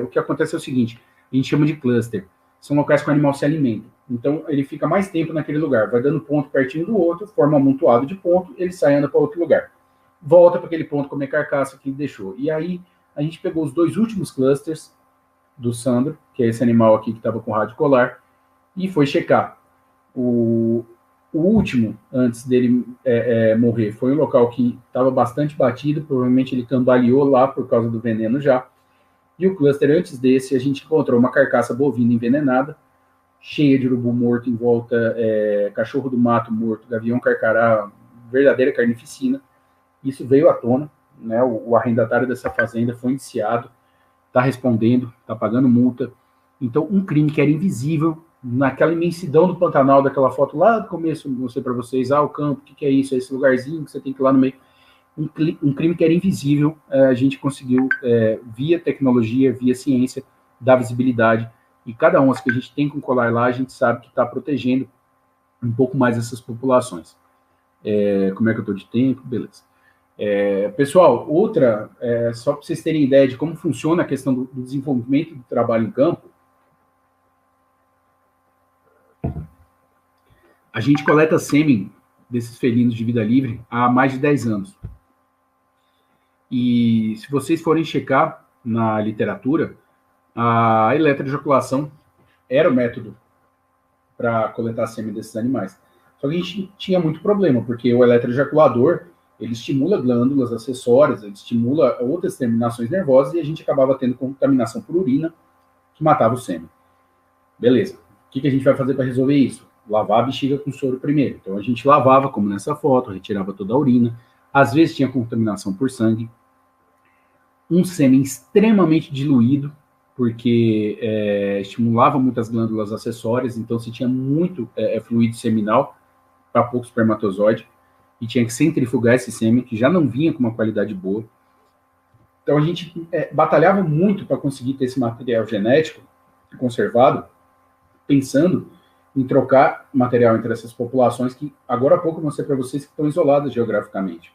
o que acontece é o seguinte, a gente chama de cluster, são locais que o animal se alimenta, então ele fica mais tempo naquele lugar, vai dando ponto pertinho do outro, forma um amontoado de ponto, ele sai e anda para outro lugar, volta para aquele ponto comer carcaça que ele deixou, e aí a gente pegou os 2 últimos clusters do Sandro, que é esse animal aqui que estava com rádio colar, e foi checar. O último, antes dele morrer, foi um local que estava bastante batido, provavelmente ele cambaleou lá por causa do veneno já. E o cluster antes desse, a gente encontrou uma carcaça bovina envenenada, cheia de urubu morto em volta, cachorro do mato morto, gavião carcará, verdadeira carnificina. Isso veio à tona, né? O arrendatário dessa fazenda foi indiciado, está respondendo, está pagando multa. Então, um crime que era invisível, naquela imensidão do Pantanal, daquela foto lá do começo, mostrei para vocês, o campo, o que é isso? É esse lugarzinho que você tem que ir lá no meio. Um crime que era invisível, a gente conseguiu, via tecnologia, via ciência, dar visibilidade. E cada onça que a gente tem com colar lá, a gente sabe que está protegendo um pouco mais essas populações. Como é que eu estou de tempo? Beleza. Pessoal, outra, só para vocês terem ideia de como funciona a questão do desenvolvimento do trabalho em campo, a gente coleta sêmen desses felinos de vida livre há mais de 10 anos. E se vocês forem checar na literatura, a eletroejaculação era o método para coletar sêmen desses animais. Só que a gente tinha muito problema, porque o eletroejaculador, ele estimula glândulas acessórias, ele estimula outras terminações nervosas, e a gente acabava tendo contaminação por urina, que matava o sêmen. Beleza. O que a gente vai fazer para resolver isso? Lavar a bexiga com soro primeiro. Então a gente lavava, como nessa foto, retirava toda a urina. Às vezes tinha contaminação por sangue. Um sêmen extremamente diluído, porque estimulava muitas glândulas acessórias, então se tinha muito fluido seminal para pouco espermatozoide, e tinha que centrifugar esse sêmen, que já não vinha com uma qualidade boa. Então a gente batalhava muito para conseguir ter esse material genético conservado, pensando em trocar material entre essas populações que, agora há pouco, eu mostrei para vocês que estão isoladas geograficamente.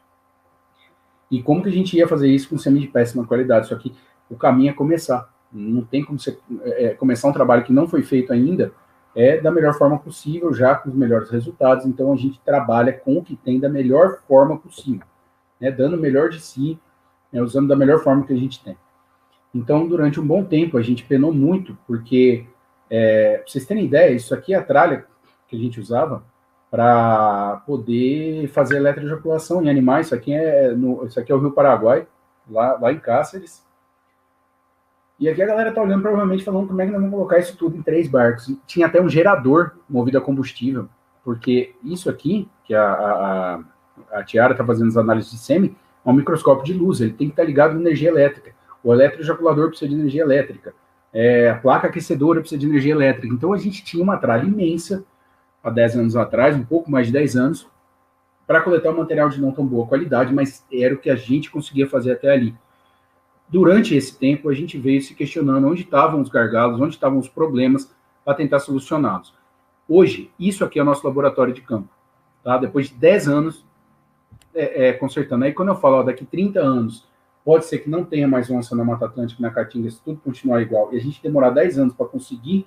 E como que a gente ia fazer isso com sêmen de péssima qualidade? Só que o caminho é começar. Não tem como você começar um trabalho que não foi feito ainda da melhor forma possível, já com os melhores resultados. Então, a gente trabalha com o que tem da melhor forma possível, né? Dando o melhor de si, usando da melhor forma que a gente tem. Então, durante um bom tempo, a gente penou muito, porque... para vocês terem ideia, isso aqui é a tralha que a gente usava para poder fazer eletroejaculação em animais. Isso aqui é o Rio Paraguai, lá em Cáceres. E aqui a galera tá olhando, provavelmente, falando como é que nós vamos colocar isso tudo em 3 barcos. E tinha até um gerador movido a combustível, porque isso aqui, que a Tiara está fazendo as análises de sêmen, é um microscópio de luz, ele tem que estar ligado em energia elétrica. O eletroejaculador precisa de energia elétrica. A placa aquecedora precisa de energia elétrica. Então, a gente tinha uma tralha imensa, há 10 anos atrás, um pouco mais de 10 anos, para coletar um material de não tão boa qualidade, mas era o que a gente conseguia fazer até ali. Durante esse tempo, a gente veio se questionando onde estavam os gargalos, onde estavam os problemas, para tentar solucioná-los. Hoje, isso aqui é o nosso laboratório de campo. Tá? Depois de 10 anos consertando. Aí, quando eu falo, daqui 30 anos, pode ser que não tenha mais onça na Mata Atlântica, na Caatinga, se tudo continuar igual, e a gente demorar 10 anos para conseguir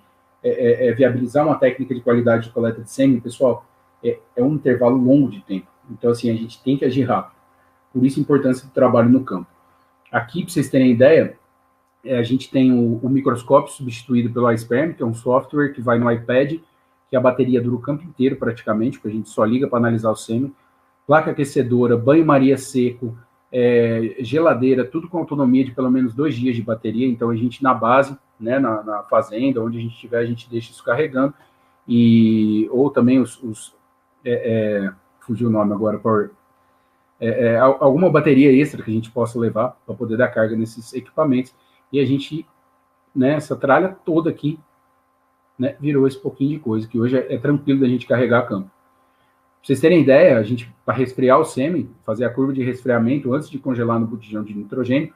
viabilizar uma técnica de qualidade de coleta de sêmen, pessoal, é um intervalo longo de tempo. Então, assim, a gente tem que agir rápido. Por isso, a importância do trabalho no campo. Aqui, para vocês terem ideia, a gente tem o microscópio substituído pelo iSperm, que é um software que vai no iPad, que a bateria dura o campo inteiro, praticamente, porque a gente só liga para analisar o sêmen. Placa aquecedora, banho-maria seco, geladeira, tudo com autonomia de pelo menos 2 dias de bateria. Então, a gente, na base, né, na fazenda, onde a gente estiver, a gente deixa isso carregando. Ou também fugiu o nome agora, alguma bateria extra que a gente possa levar para poder dar carga nesses equipamentos. E a gente, né, essa tralha toda aqui, né, virou esse pouquinho de coisa, que hoje é tranquilo da gente carregar a campo. Pra vocês terem ideia, a gente, para resfriar o sêmen, fazer a curva de resfriamento antes de congelar no botijão de nitrogênio,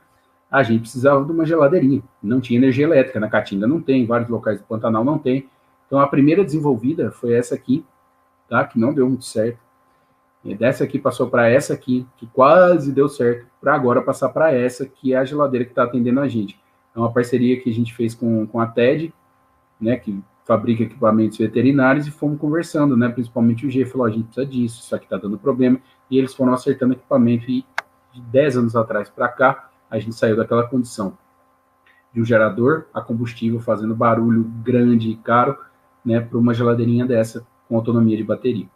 a gente precisava de uma geladeirinha. Não tinha energia elétrica, na Caatinga não tem, em vários locais do Pantanal não tem. Então, a primeira desenvolvida foi essa aqui, tá? Que não deu muito certo. E dessa aqui passou para essa aqui, que quase deu certo, para agora passar para essa, que é a geladeira que está atendendo a gente. É uma parceria que a gente fez com a TED, né, que fabrica equipamentos veterinários, e fomos conversando, né, principalmente o G falou, a gente precisa disso, isso aqui está dando problema, e eles foram acertando equipamento, e de 10 anos atrás para cá, a gente saiu daquela condição de um gerador a combustível fazendo barulho grande e caro, né, para uma geladeirinha dessa com autonomia de bateria.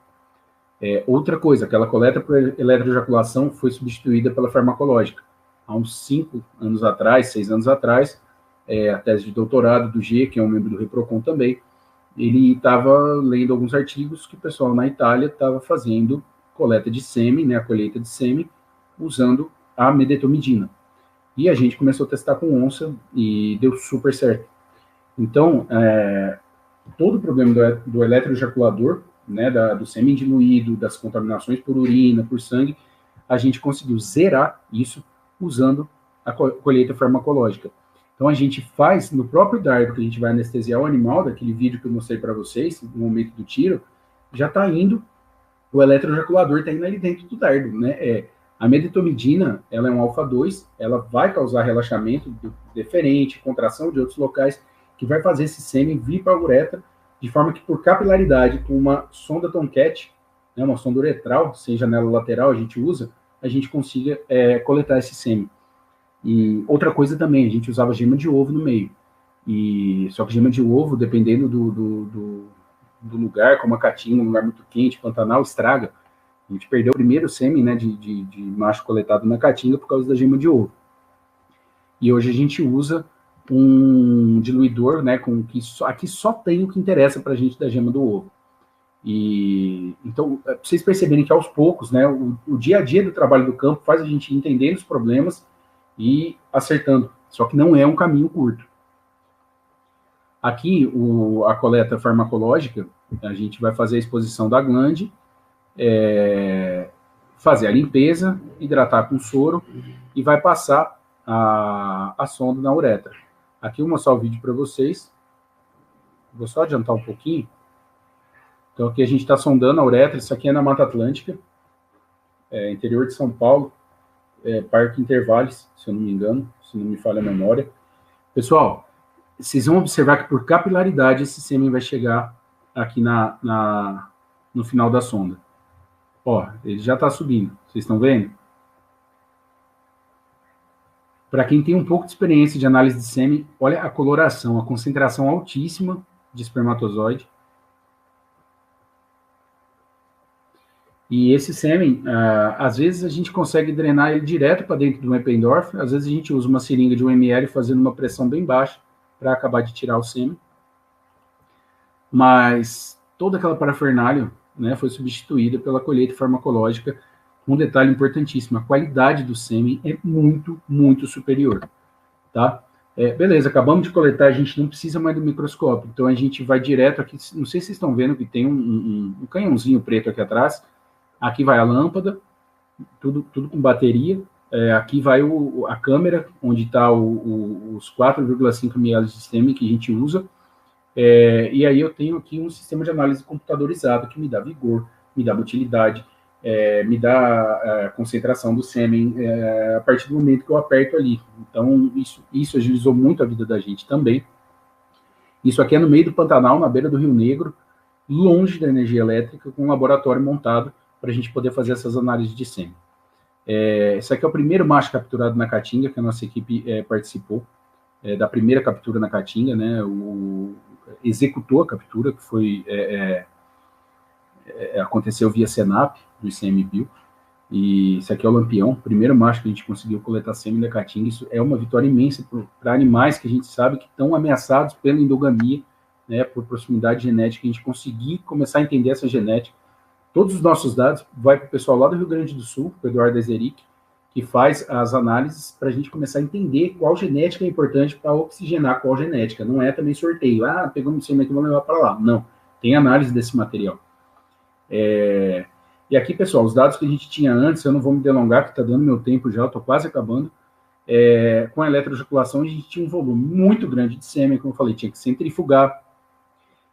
Outra coisa, aquela coleta por eletroejaculação foi substituída pela farmacológica. Há uns 5 anos atrás, 6 anos atrás, a tese de doutorado do G, que é um membro do Reprocon também, ele estava lendo alguns artigos que o pessoal na Itália estava fazendo coleta de sêmen, né, a colheita de sêmen, usando a medetomidina. E a gente começou a testar com onça e deu super certo. Então, todo o problema do eletroejaculador, né, do sêmen diluído, das contaminações por urina, por sangue, a gente conseguiu zerar isso usando a colheita farmacológica. Então, a gente faz no próprio dardo, que a gente vai anestesiar o animal, daquele vídeo que eu mostrei para vocês, no momento do tiro, já está indo, o eletroejaculador está indo ali dentro do dardo, né? A medetomidina, ela é um alfa-2, ela vai causar relaxamento deferente, contração de outros locais, que vai fazer esse sêmen vir para a uretra, de forma que por capilaridade, com uma sonda Tomcat, né, uma sonda uretral, sem janela lateral, a gente consiga coletar esse sêmen. E outra coisa também, a gente usava gema de ovo no meio. Só que gema de ovo, dependendo do lugar, como a Caatinga, um lugar muito quente, Pantanal, estraga. A gente perdeu o primeiro sêmen, né, de macho coletado na Caatinga por causa da gema de ovo. E hoje a gente usa um diluidor, né, aqui só tem o que interessa para a gente da gema do ovo. Então, pra vocês perceberem que aos poucos, né, o dia a dia do trabalho do campo faz a gente entender os problemas e acertando. Só que não é um caminho curto. Aqui, a coleta farmacológica, a gente vai fazer a exposição da glande, fazer a limpeza, hidratar com soro e vai passar a sonda na uretra. Aqui eu vou mostrar o vídeo para vocês. Vou só adiantar um pouquinho. Então aqui a gente está sondando a uretra, isso aqui é na Mata Atlântica, interior de São Paulo, Parque Intervales, se eu não me engano, se não me falha a memória. Pessoal, vocês vão observar que por capilaridade esse sêmen vai chegar aqui no final da sonda. Ó, ele já está subindo, vocês estão vendo? Para quem tem um pouco de experiência de análise de sêmen, olha a coloração, a concentração altíssima de espermatozoide. E esse sêmen, às vezes a gente consegue drenar ele direto para dentro do Eppendorf, às vezes a gente usa uma seringa de 1 ml fazendo uma pressão bem baixa para acabar de tirar o sêmen. Mas toda aquela parafernália, né, foi substituída pela colheita farmacológica. Um detalhe importantíssimo, a qualidade do sêmen é muito, muito superior, tá? Beleza, acabamos de coletar, a gente não precisa mais do microscópio, então a gente vai direto aqui, não sei se vocês estão vendo que tem um canhãozinho preto aqui atrás, aqui vai a lâmpada, tudo com bateria, aqui vai a câmera, onde está os 4,5 ml de sêmen que a gente usa, e aí eu tenho aqui um sistema de análise computadorizado que me dá vigor, me dá motilidade, me dá a concentração do sêmen a partir do momento que eu aperto ali. Então, isso agilizou muito a vida da gente também. Isso aqui é no meio do Pantanal, na beira do Rio Negro, longe da energia elétrica, com um laboratório montado para a gente poder fazer essas análises de sêmen. Esse aqui é o primeiro macho capturado na Caatinga, que a nossa equipe participou, da primeira captura na Caatinga, né, executou a captura, que foi... aconteceu via Senap, do ICMBio, e esse aqui é o Lampião, primeiro macho que a gente conseguiu coletar sêmen da Caatinga. Isso é uma vitória imensa para animais que a gente sabe que estão ameaçados pela endogamia, né, por proximidade genética, a gente conseguir começar a entender essa genética. Todos os nossos dados vai para o pessoal lá do Rio Grande do Sul, o Eduardo Ezeric, que faz as análises para a gente começar a entender qual genética é importante para oxigenar qual genética. Não é também sorteio, pegamos um sêmen aqui e vamos levar para lá. Não, tem análise desse material. E aqui, pessoal, os dados que a gente tinha antes, eu não vou me delongar, porque está dando meu tempo já, estou quase acabando. Com a eletroejaculação, a gente tinha um volume muito grande de sêmen, como eu falei, tinha que centrifugar.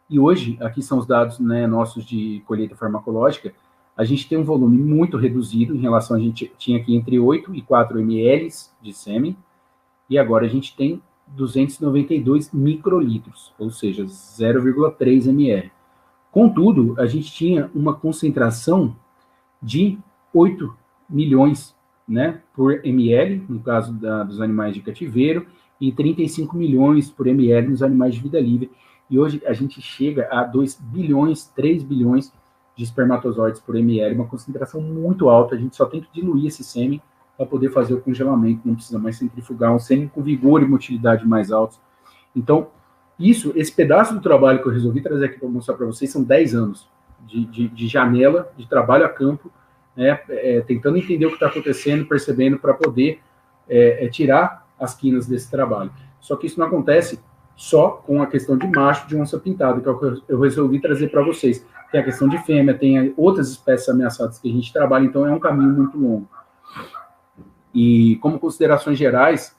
E hoje, aqui são os dados, né, nossos de colheita farmacológica, A gente tem um volume muito reduzido em relação a gente tinha aqui entre 8 e 4 ml de sêmen, e agora a gente tem 292 microlitros, ou seja, 0,3 ml. Contudo, a gente tinha uma concentração de 8 milhões, né, por ml, no caso dos animais de cativeiro, e 35 milhões por ml nos animais de vida livre. E hoje a gente chega a 2 bilhões, 3 bilhões de espermatozoides por ml, uma concentração muito alta. A gente só tem que diluir esse sêmen para poder fazer o congelamento, não precisa mais centrifugar, um sêmen com vigor e motilidade mais altos. Então, esse pedaço do trabalho que eu resolvi trazer aqui para mostrar para vocês são 10 anos de janela, de trabalho a campo, né, tentando entender o que está acontecendo, percebendo, para poder tirar as quinas desse trabalho. Só que isso não acontece só com a questão de macho de onça pintada, que é o que eu resolvi trazer para vocês. Tem a questão de fêmea, tem outras espécies ameaçadas que a gente trabalha, então é um caminho muito longo. E como considerações gerais,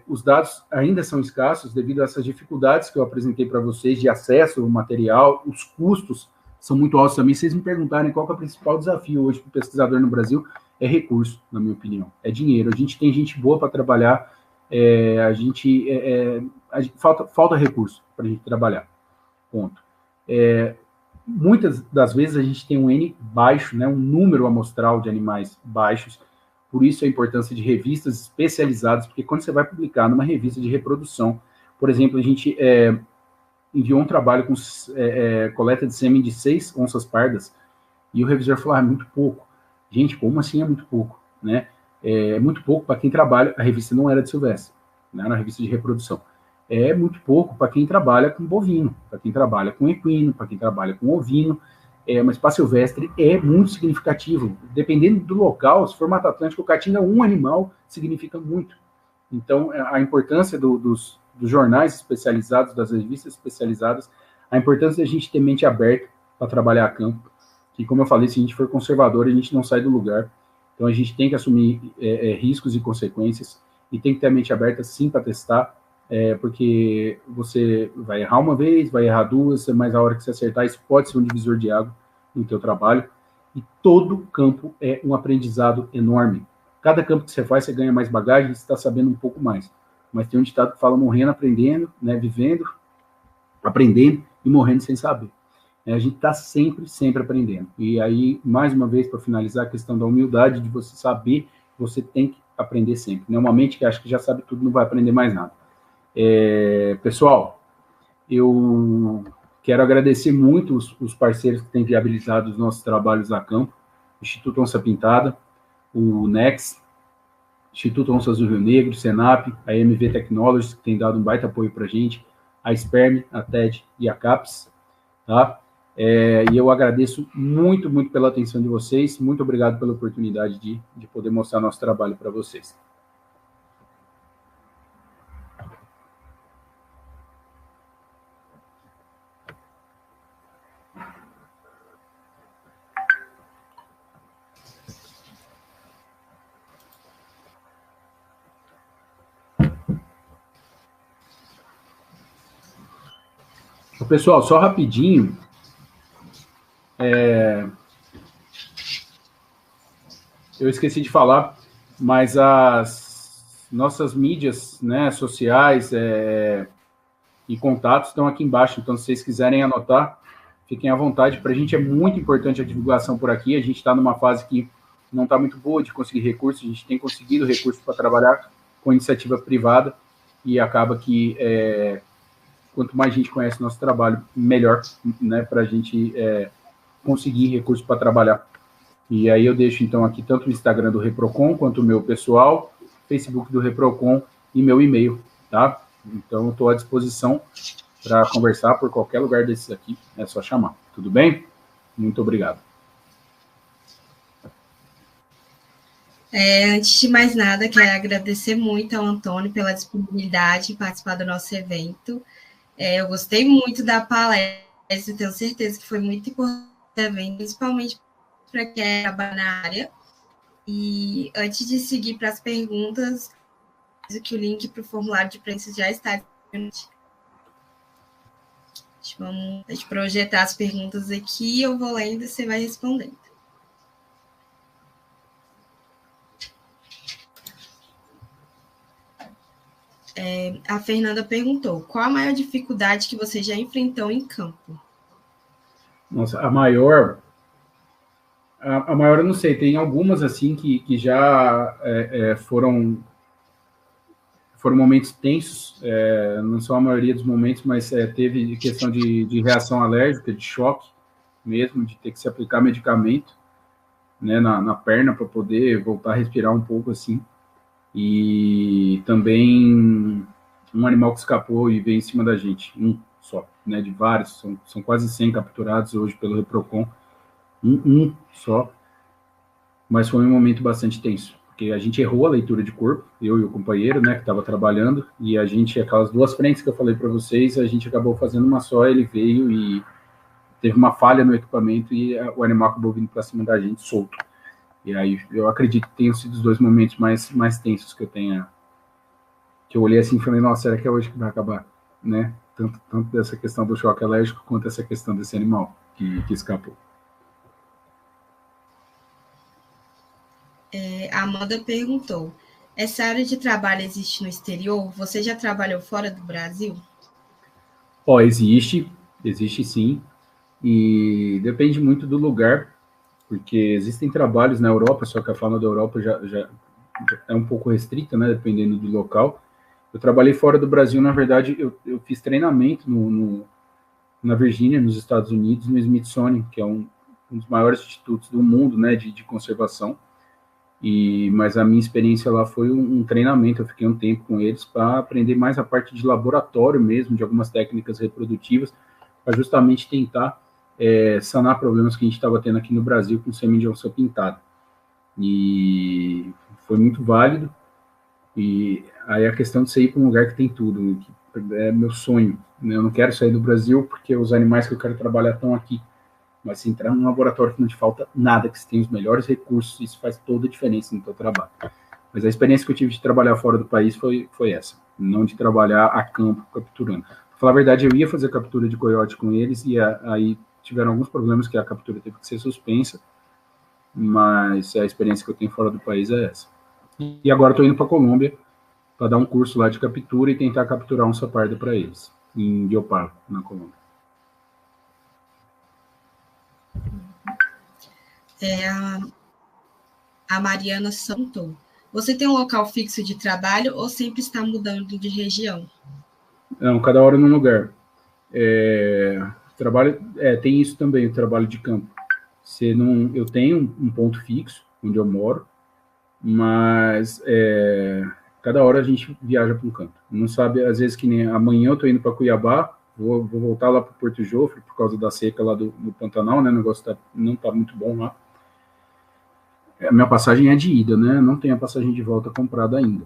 os dados ainda são escassos devido a essas dificuldades que eu apresentei para vocês de acesso ao material, os custos são muito altos também. Se vocês me perguntarem qual que é o principal desafio hoje para o pesquisador no Brasil, é recurso, na minha opinião, é dinheiro. A gente tem gente boa para trabalhar, falta recurso para a gente trabalhar, ponto. Muitas das vezes a gente tem um N baixo, né, um número amostral de animais baixos, por isso a importância de revistas especializadas, porque quando você vai publicar numa revista de reprodução, por exemplo, a gente enviou um trabalho com coleta de sêmen de 6 onças pardas, e o revisor falou, é muito pouco. Gente, como assim é muito pouco? Né? É muito pouco para quem trabalha, a revista não era de silvestre, né, era uma revista de reprodução. É muito pouco para quem trabalha com bovino, para quem trabalha com equino, para quem trabalha com ovino, mas para silvestre é muito significativo. Dependendo do local, se for Mata Atlântica, o Caatinga, um animal significa muito. Então, a importância dos jornais especializados, das revistas especializadas, a importância da gente ter mente aberta para trabalhar a campo, que, como eu falei, se a gente for conservador, a gente não sai do lugar. Então, a gente tem que assumir riscos e consequências, e tem que ter a mente aberta, sim, para testar, porque você vai errar uma vez, vai errar duas, mas a hora que você acertar, isso pode ser um divisor de água no teu trabalho, e todo campo é um aprendizado enorme. Cada campo que você faz, você ganha mais bagagem, você está sabendo um pouco mais. Mas tem um ditado que fala morrendo, aprendendo, né, vivendo, aprendendo e morrendo sem saber. A gente está sempre, sempre aprendendo. E aí, mais uma vez, para finalizar, a questão da humildade, de você saber que você tem que aprender sempre. Né? Uma mente que acha que já sabe tudo não vai aprender mais nada. Pessoal, eu quero agradecer muito os parceiros que têm viabilizado os nossos trabalhos a campo, o Instituto Onça Pintada, o NEX, Instituto Onças do Rio Negro, Senap, a MV Technologies, que tem dado um baita apoio para a gente, a SPERM, a TED e a CAPES, tá? E eu agradeço muito, muito pela atenção de vocês, muito obrigado pela oportunidade de poder mostrar nosso trabalho para vocês. Pessoal, só rapidinho, eu esqueci de falar, mas as nossas mídias, né, sociais e contatos estão aqui embaixo, então se vocês quiserem anotar, fiquem à vontade. Para a gente é muito importante a divulgação por aqui, a gente está numa fase que não está muito boa de conseguir recursos, a gente tem conseguido recursos para trabalhar com iniciativa privada, e acaba que quanto mais gente conhece nosso trabalho, melhor, né, para a gente conseguir recursos para trabalhar. E aí eu deixo, então, aqui tanto o Instagram do Reprocon, quanto o meu pessoal, Facebook do Reprocon e meu e-mail, tá? Então, eu estou à disposição para conversar por qualquer lugar desses aqui, é só chamar. Tudo bem? Muito obrigado. Antes de mais nada, quero agradecer muito ao Antônio pela disponibilidade em participar do nosso evento. Eu gostei muito da palestra, tenho certeza que foi muito importante também, principalmente para quem trabalha na área. E antes de seguir para as perguntas, que o link para o formulário de preços já está disponível. Vamos projetar as perguntas aqui, eu vou lendo e você vai respondendo. A Fernanda perguntou, qual a maior dificuldade que você já enfrentou em campo? Nossa, a maior eu não sei, tem algumas assim que já foram momentos tensos, não são a maioria dos momentos, mas teve questão de reação alérgica, de choque mesmo, de ter que se aplicar medicamento, né, na perna para poder voltar a respirar um pouco assim. E também um animal que escapou e veio em cima da gente, um só, né, de vários, são quase 100 capturados hoje pelo Reprocon, um só, mas foi um momento bastante tenso, porque a gente errou a leitura de corpo, eu e o companheiro, né, que estava trabalhando, e a gente, aquelas duas frentes que eu falei para vocês, a gente acabou fazendo uma só, ele veio e teve uma falha no equipamento e o animal acabou vindo para cima da gente solto. E aí eu acredito que tenham sido os dois momentos mais tensos que eu olhei assim e falei, nossa, será que é hoje que vai acabar, né? Tanto dessa questão do choque alérgico quanto essa questão desse animal que escapou. A Amanda perguntou, essa área de trabalho existe no exterior? Você já trabalhou fora do Brasil? Existe sim, e depende muito do lugar, porque existem trabalhos na Europa, só que a fauna da Europa já é um pouco restrita, né, dependendo do local. Eu trabalhei fora do Brasil, na verdade, eu fiz treinamento na Virgínia, nos Estados Unidos, no Smithsonian, que é um dos maiores institutos do mundo, né, de conservação. Mas a minha experiência lá foi um treinamento, eu fiquei um tempo com eles para aprender mais a parte de laboratório mesmo, de algumas técnicas reprodutivas, para justamente tentar sanar problemas que a gente estava tendo aqui no Brasil com sêmen de onça pintada. E foi muito válido. E aí a questão de você ir para um lugar que tem tudo, que é meu sonho, né? Eu não quero sair do Brasil porque os animais que eu quero trabalhar estão aqui. Mas se entrar num laboratório que não te falta nada, que você tem os melhores recursos, isso faz toda a diferença no teu trabalho. Mas a experiência que eu tive de trabalhar fora do país foi essa, não de trabalhar a campo capturando. Pra falar a verdade, eu ia fazer captura de coiote com eles e aí tiveram alguns problemas que a captura teve que ser suspensa, mas a experiência que eu tenho fora do país é essa. E agora estou indo para a Colômbia para dar um curso lá de captura e tentar capturar um sapardo para eles, em Biopar, na Colômbia. A Mariana Santos. Você tem um local fixo de trabalho ou sempre está mudando de região? Não, cada hora num lugar. Trabalho, tem isso também, o trabalho de campo. Eu tenho um ponto fixo, onde eu moro, mas cada hora a gente viaja para um canto. Não sabe, às vezes, que nem amanhã eu estou indo para Cuiabá, vou voltar lá para Porto Jofre, por causa da seca lá do Pantanal, né? O negócio não está muito bom lá. A minha passagem é de ida, né? Não tenho a passagem de volta comprada ainda.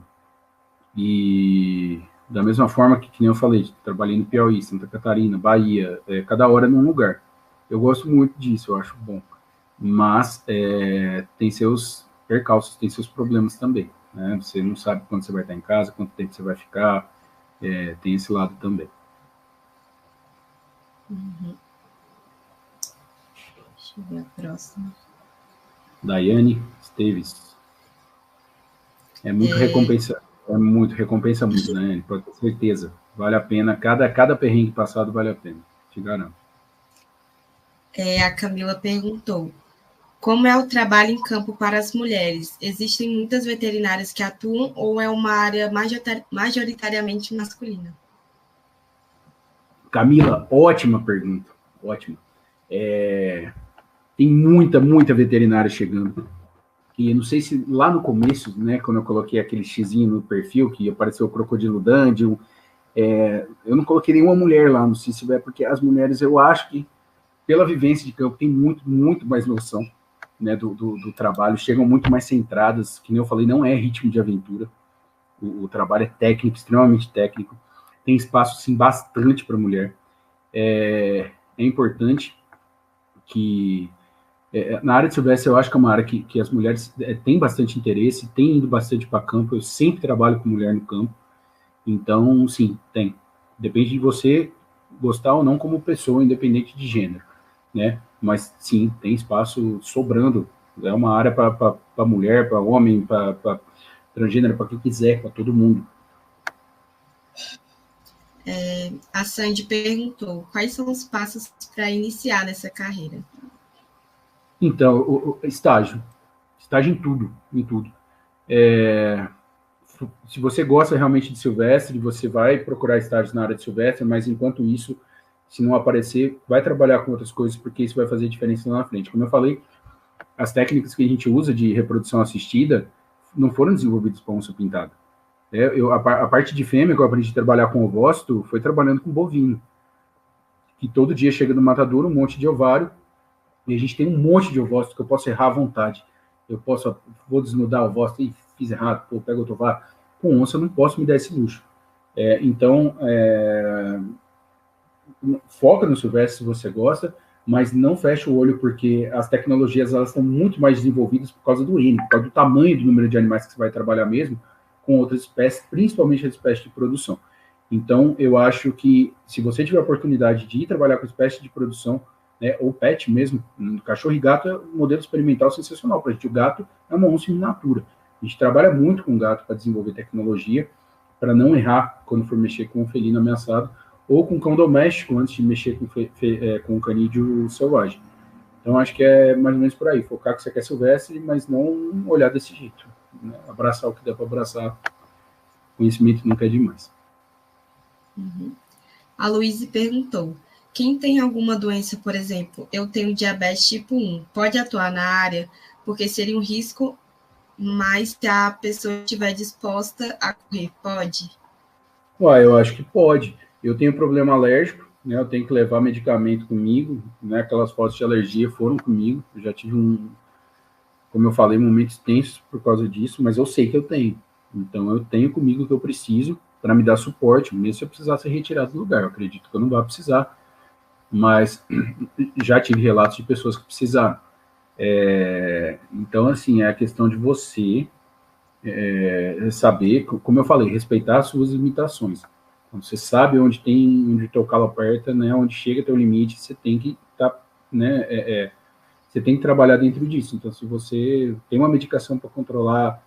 E da mesma forma que nem eu falei, trabalhei no Piauí, Santa Catarina, Bahia, cada hora num lugar. Eu gosto muito disso, eu acho bom. Mas tem seus percalços, tem seus problemas também, né? Você não sabe quando você vai estar em casa, quanto tempo você vai ficar, tem esse lado também. Uhum. Deixa eu ver a próxima. Daiane Esteves. É muito recompensa muito, né? Pode ter certeza. Vale a pena, cada perrengue passado vale a pena, te garanto. A Camila perguntou, como é o trabalho em campo para as mulheres? Existem muitas veterinárias que atuam ou é uma área majoritariamente masculina? Camila, ótima pergunta, ótima. Tem muita veterinária chegando. E não sei se lá no começo, né, quando eu coloquei aquele xizinho no perfil, que apareceu o Crocodilo Dandy, eu não coloquei nenhuma mulher lá no CICIB, porque as mulheres, eu acho que, pela vivência de campo, tem muito mais noção, né, do trabalho, chegam muito mais centradas, que nem eu falei, não é ritmo de aventura, o trabalho é técnico, extremamente técnico, tem espaço, sim, bastante para mulher. É importante que na área de silvestre, eu acho que é uma área que as mulheres têm bastante interesse, têm ido bastante para campo. Eu sempre trabalho com mulher no campo. Então, sim, tem. Depende de você gostar ou não como pessoa, independente de gênero, né? Mas, sim, tem espaço sobrando. É uma área para mulher, para homem, para transgênero, para quem quiser, para todo mundo. A Sandy perguntou, quais são os passos para iniciar nessa carreira? Então, o estágio em tudo, em tudo. Se você gosta realmente de Silvestre, você vai procurar estágios na área de Silvestre, mas enquanto isso, se não aparecer, vai trabalhar com outras coisas, porque isso vai fazer diferença lá na frente. Como eu falei, as técnicas que a gente usa de reprodução assistida não foram desenvolvidas para onça pintada. A parte de fêmea que eu aprendi a trabalhar com ovócito foi trabalhando com bovino, que todo dia chega no matadouro um monte de ovário, e a gente tem um monte de ovócito que eu posso errar à vontade. Vou desnudar o ovócito, e fiz errado, pego outro ovário. Com onça eu não posso me dar esse luxo. Então, foca no Silvestre se você gosta, mas não fecha o olho, porque as tecnologias elas estão muito mais desenvolvidas por causa do N, por causa do tamanho do número de animais que você vai trabalhar mesmo, com outras espécies, principalmente as espécies de produção. Então, eu acho que se você tiver a oportunidade de ir trabalhar com espécies de produção, né, ou pet mesmo, cachorro e gato é um modelo experimental sensacional para a gente. O gato é uma onça em miniatura. A gente trabalha muito com gato para desenvolver tecnologia, para não errar quando for mexer com um felino ameaçado, ou com cão doméstico, antes de mexer com um canídeo selvagem. Então, acho que é mais ou menos por aí. Focar que você quer Silvestre, mas não olhar desse jeito. Né? Abraçar o que dá para abraçar. Conhecimento nunca é demais. Uhum. A Luísa perguntou, quem tem alguma doença, por exemplo, eu tenho diabetes tipo 1, pode atuar na área? Porque seria um risco, mas se a pessoa estiver disposta a correr, pode? Eu acho que pode. Eu tenho problema alérgico, né? Eu tenho que levar medicamento comigo, né? Aquelas fotos de alergia foram comigo. Eu já tive como eu falei, momentos tensos por causa disso, mas eu sei que eu tenho. Então, eu tenho comigo o que eu preciso para me dar suporte, mesmo se eu precisar ser retirado do lugar. Eu acredito que eu não vou precisar, mas já tive relatos de pessoas que precisaram. Então, assim, é a questão de você saber, como eu falei, respeitar as suas limitações. Então, você sabe onde o teu calo aperta, né, onde chega teu limite, você tem que você tem que trabalhar dentro disso. Então, se você tem uma medicação para controlar,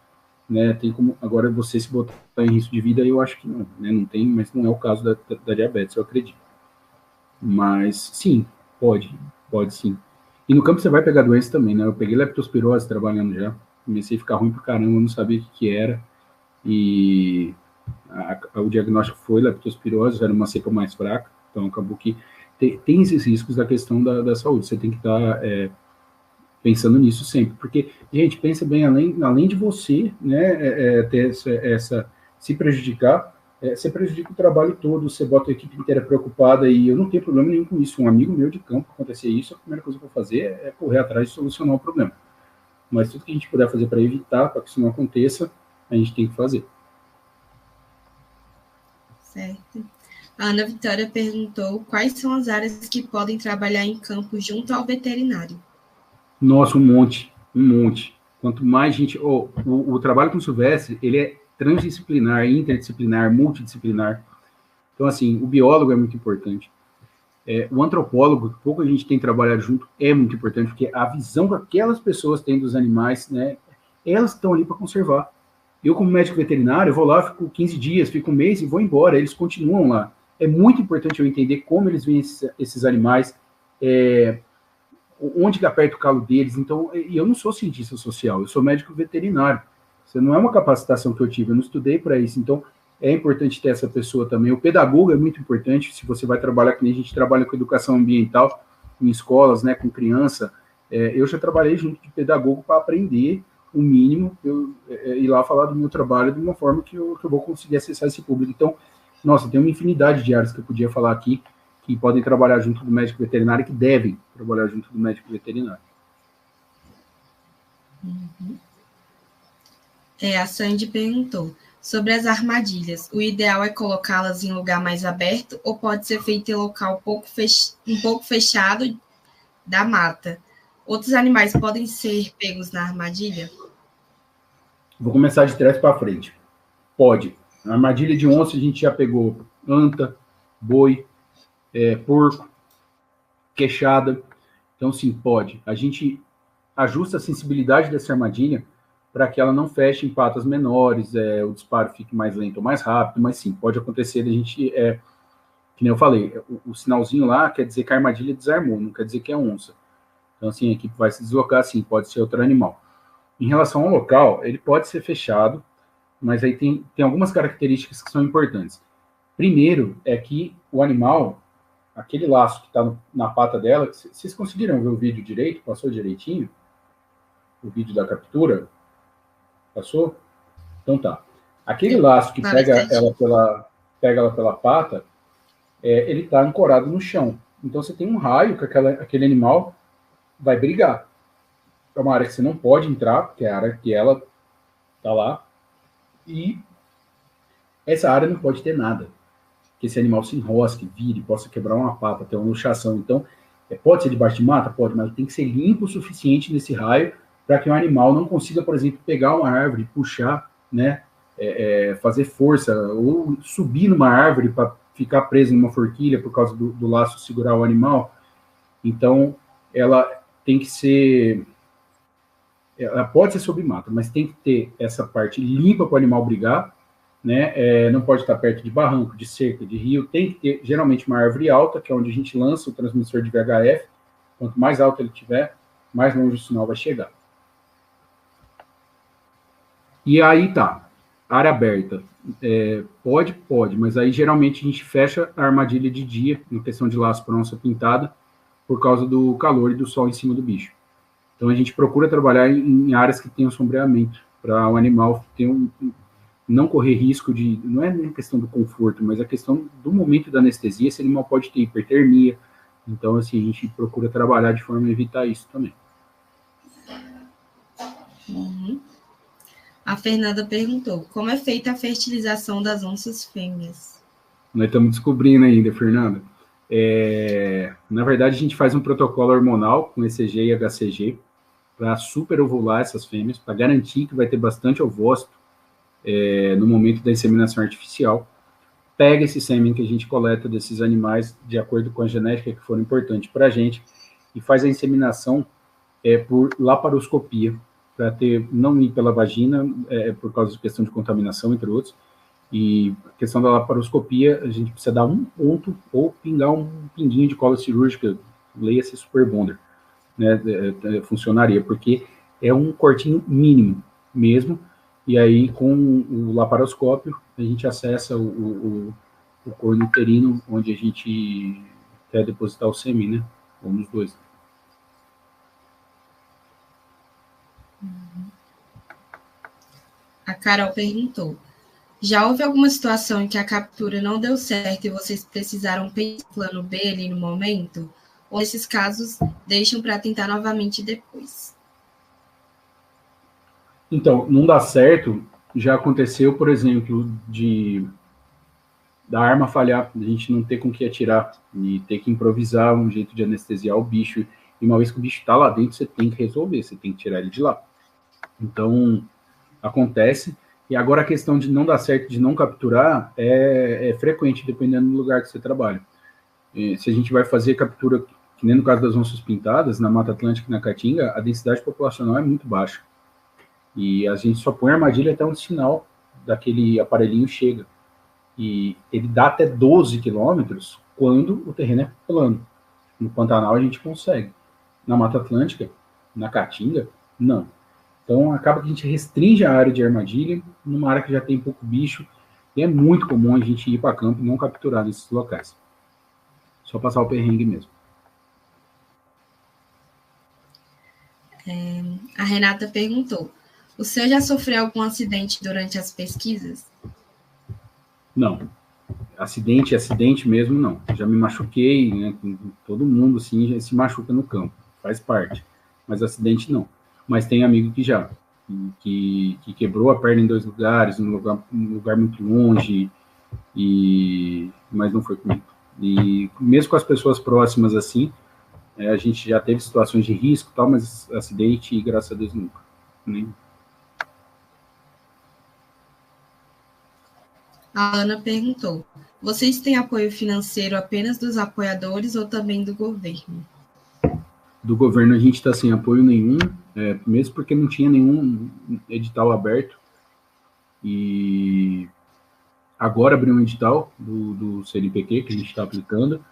né, tem como agora você se botar em risco de vida, eu acho que não, né, não tem, mas não é o caso da diabetes, eu acredito. Mas sim, pode sim. E no campo você vai pegar doença também, né? Eu peguei leptospirose trabalhando já, comecei a ficar ruim pra caramba, eu não sabia o que era, e o diagnóstico foi leptospirose, era uma cepa mais fraca, então acabou que tem esses riscos da questão da saúde, você tem que estar pensando nisso sempre, porque, gente, pensa bem, além de você, né, ter se prejudicar, você prejudica o trabalho todo, você bota a equipe inteira preocupada, e eu não tenho problema nenhum com isso. Um amigo meu de campo, acontecer isso, a primeira coisa que eu vou fazer é correr atrás de solucionar o problema. Mas tudo que a gente puder fazer para evitar, para que isso não aconteça, a gente tem que fazer. Certo. A Ana Vitória perguntou quais são as áreas que podem trabalhar em campo junto ao veterinário. Nossa, um monte. Quanto mais gente... o trabalho com o Silvestre, ele é transdisciplinar, interdisciplinar, multidisciplinar. Então, assim, o biólogo é muito importante. O antropólogo, pouco a gente tem trabalhado junto, é muito importante, porque a visão que aquelas pessoas têm dos animais, né, elas estão ali para conservar. Eu, como médico veterinário, eu vou lá, fico 15 dias, fico um mês e vou embora, eles continuam lá. É muito importante eu entender como eles veem esses animais, onde que aperta o calo deles. Então, eu não sou cientista social, eu sou médico veterinário. Isso não é uma capacitação que eu tive, eu não estudei para isso. Então, é importante ter essa pessoa também. O pedagogo é muito importante, se você vai trabalhar, que nem a gente trabalha com educação ambiental, em escolas, né, com criança. Eu já trabalhei junto de pedagogo para aprender o mínimo, ir lá falar do meu trabalho de uma forma que eu vou conseguir acessar esse público. Então, nossa, tem uma infinidade de áreas que eu podia falar aqui, que podem trabalhar junto do médico veterinário, que devem trabalhar junto do médico veterinário. Uhum. A Sandy perguntou sobre as armadilhas. O ideal é colocá-las em lugar mais aberto ou pode ser feito em local um pouco fechado da mata? Outros animais podem ser pegos na armadilha? Vou começar de trás para frente. Pode. A armadilha de onça a gente já pegou anta, boi, porco, queixada. Então, sim, pode. A gente ajusta a sensibilidade dessa armadilha para que ela não feche em patas menores, o disparo fique mais lento ou mais rápido, mas sim, pode acontecer a gente que nem eu falei, o sinalzinho lá quer dizer que a armadilha desarmou, não quer dizer que é onça. Então, assim, a equipe vai se deslocar, assim, pode ser outro animal. Em relação ao local, ele pode ser fechado, mas aí tem algumas características que são importantes. Primeiro, é que o animal, aquele laço que está na pata dela, vocês conseguiram ver o vídeo direito? Passou direitinho? O vídeo da captura? Passou? Então tá. Aquele laço que pega ela pela pata, ele está ancorado no chão. Então você tem um raio que aquele animal vai brigar. É uma área que você não pode entrar, porque é a área que ela está lá. E essa área não pode ter nada. Que esse animal se enrosque, vire, possa quebrar uma pata, ter uma luxação. Então, pode ser debaixo de mata? Pode, mas tem que ser limpo o suficiente nesse raio para que o animal não consiga, por exemplo, pegar uma árvore, puxar, né, fazer força, ou subir numa árvore para ficar preso numa forquilha por causa do laço segurar o animal. Então, ela tem que ser... Ela pode ser sob mata, mas tem que ter essa parte limpa para o animal brigar, né? Não pode estar perto de barranco, de cerca, de rio. Tem que ter, geralmente, uma árvore alta, que é onde a gente lança o transmissor de VHF. Quanto mais alto ele tiver, mais longe o sinal vai chegar. E aí tá, área aberta. Pode, mas aí geralmente a gente fecha a armadilha de dia, na questão de laço para onça pintada, por causa do calor e do sol em cima do bicho. Então a gente procura trabalhar em áreas que tenham sombreamento, para o animal ter não correr risco de... Não é nem questão do conforto, mas a questão do momento da anestesia, esse animal pode ter hipertermia. Então, assim, a gente procura trabalhar de forma a evitar isso também. Uhum. A Fernanda perguntou, como é feita a fertilização das onças fêmeas? Nós estamos descobrindo ainda, Fernanda. Na verdade, a gente faz um protocolo hormonal com ECG e HCG para superovular essas fêmeas, para garantir que vai ter bastante ovócito no momento da inseminação artificial. Pega esse sêmen que a gente coleta desses animais, de acordo com a genética que for importante para a gente, e faz a inseminação por laparoscopia, para não ir pela vagina, por causa de questão de contaminação, entre outros. E a questão da laparoscopia, a gente precisa dar um ponto ou pingar um pinguinho de cola cirúrgica, leia-se Super Bonder, né, funcionaria, porque é um cortinho mínimo mesmo, e aí com o laparoscópio a gente acessa o corno uterino, onde a gente quer depositar o sêmen, né, ou nos dois. A Carol perguntou, já houve alguma situação em que a captura não deu certo e vocês precisaram pensar no plano B ali no momento? Ou nesses casos, deixam para tentar novamente depois? Então, não dá certo. Já aconteceu, por exemplo, da arma falhar, a gente não ter com que atirar e ter que improvisar um jeito de anestesiar o bicho. E uma vez que o bicho está lá dentro, você tem que resolver, você tem que tirar ele de lá. Então, acontece. E agora a questão de não dar certo, de não capturar, é frequente, dependendo do lugar que você trabalha. Se a gente vai fazer captura, que nem no caso das onças pintadas, na Mata Atlântica e na Caatinga, a densidade populacional é muito baixa. E a gente só põe a armadilha até onde o sinal daquele aparelhinho chega. E ele dá até 12 quilômetros quando o terreno é plano. No Pantanal a gente consegue. Na Mata Atlântica, na Caatinga, não. Então acaba que a gente restringe a área de armadilha numa área que já tem pouco bicho. E é muito comum a gente ir para campo e não capturar nesses locais. Só passar o perrengue mesmo. A Renata perguntou, o senhor já sofreu algum acidente durante as pesquisas? Não. Acidente mesmo, não. Já me machuquei, né? Todo mundo, assim, já se machuca no campo. Faz parte. Mas acidente, não. Mas tem amigo que já. Que quebrou a perna em 2 lugares, num lugar muito longe, mas não foi comigo. E mesmo com as pessoas próximas, assim, a gente já teve situações de risco e tal, mas acidente, graças a Deus, nunca. Nem. A Ana perguntou, vocês têm apoio financeiro apenas dos apoiadores ou também do governo? Do governo a gente está sem apoio nenhum, mesmo porque não tinha nenhum edital aberto. E agora abriu um edital do CNPq, que a gente está aplicando,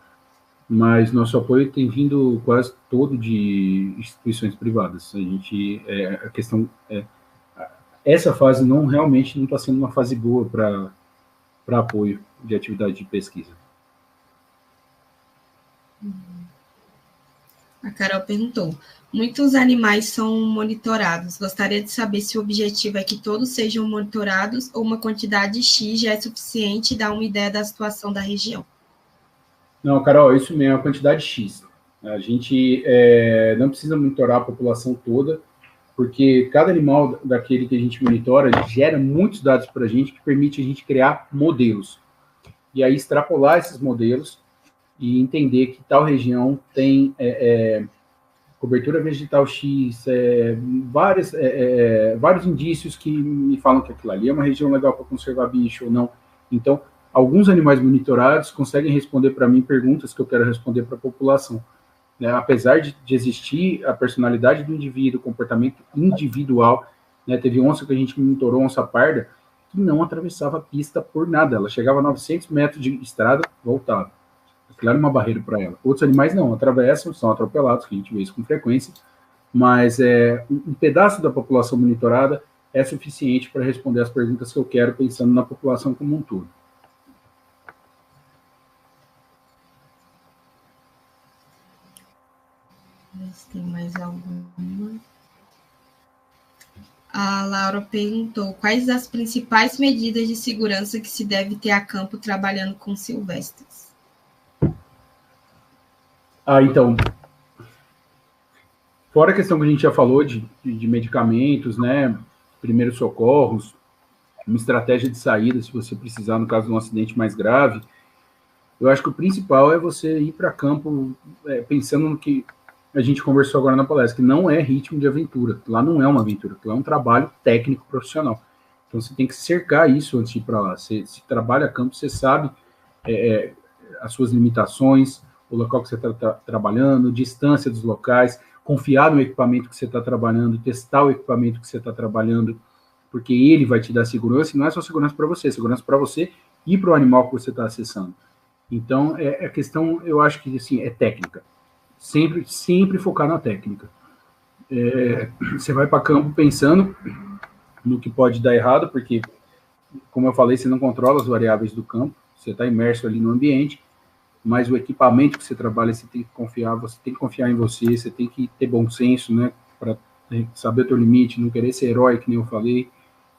mas nosso apoio tem vindo quase todo de instituições privadas. A questão essa fase realmente não está sendo uma fase boa para apoio de atividade de pesquisa. A Carol perguntou: muitos animais são monitorados. Gostaria de saber se o objetivo é que todos sejam monitorados ou uma quantidade X já é suficiente e dá uma ideia da situação da região. Não, Carol, isso mesmo, a quantidade X. A gente não precisa monitorar a população toda, porque cada animal daquele que a gente monitora gera muitos dados para a gente, que permite a gente criar modelos. E aí extrapolar esses modelos e entender que tal região tem cobertura vegetal X, vários indícios que me falam que aquilo ali é uma região legal para conservar bicho ou não. Então, alguns animais monitorados conseguem responder para mim perguntas que eu quero responder para a população. Né? Apesar de existir a personalidade do indivíduo, o comportamento individual, né? Teve onça que a gente monitorou, onça parda, que não atravessava a pista por nada. Ela chegava a 900 metros de estrada, voltava. Aquilo era uma barreira para ela. Outros animais não, atravessam, são atropelados, que a gente vê isso com frequência, mas um pedaço da população monitorada é suficiente para responder as perguntas que eu quero, pensando na população como um todo. Tem mais alguma? A Laura perguntou: quais as principais medidas de segurança que se deve ter a campo trabalhando com silvestres? Então, fora a questão que a gente já falou de medicamentos, né, primeiros socorros, uma estratégia de saída, se você precisar, no caso de um acidente mais grave, eu acho que o principal é você ir para campo pensando no que a gente conversou agora na palestra, que não é ritmo de aventura. Lá não é uma aventura, lá é um trabalho técnico profissional. Então, você tem que cercar isso antes de ir para lá. Você trabalha a campo, você sabe as suas limitações, o local que você está trabalhando, distância dos locais, confiar no equipamento que você está trabalhando, testar o equipamento que você está trabalhando, porque ele vai te dar segurança, e não é só segurança para você e para o animal que você está acessando. Então, a questão, eu acho que assim, é técnica. Sempre focar na técnica. Você vai para campo pensando no que pode dar errado, porque, como eu falei, você não controla as variáveis do campo, você está imerso ali no ambiente, mas o equipamento que você trabalha, você tem que confiar em você tem que ter bom senso, né, para saber o teu limite, não querer ser herói, que nem eu falei,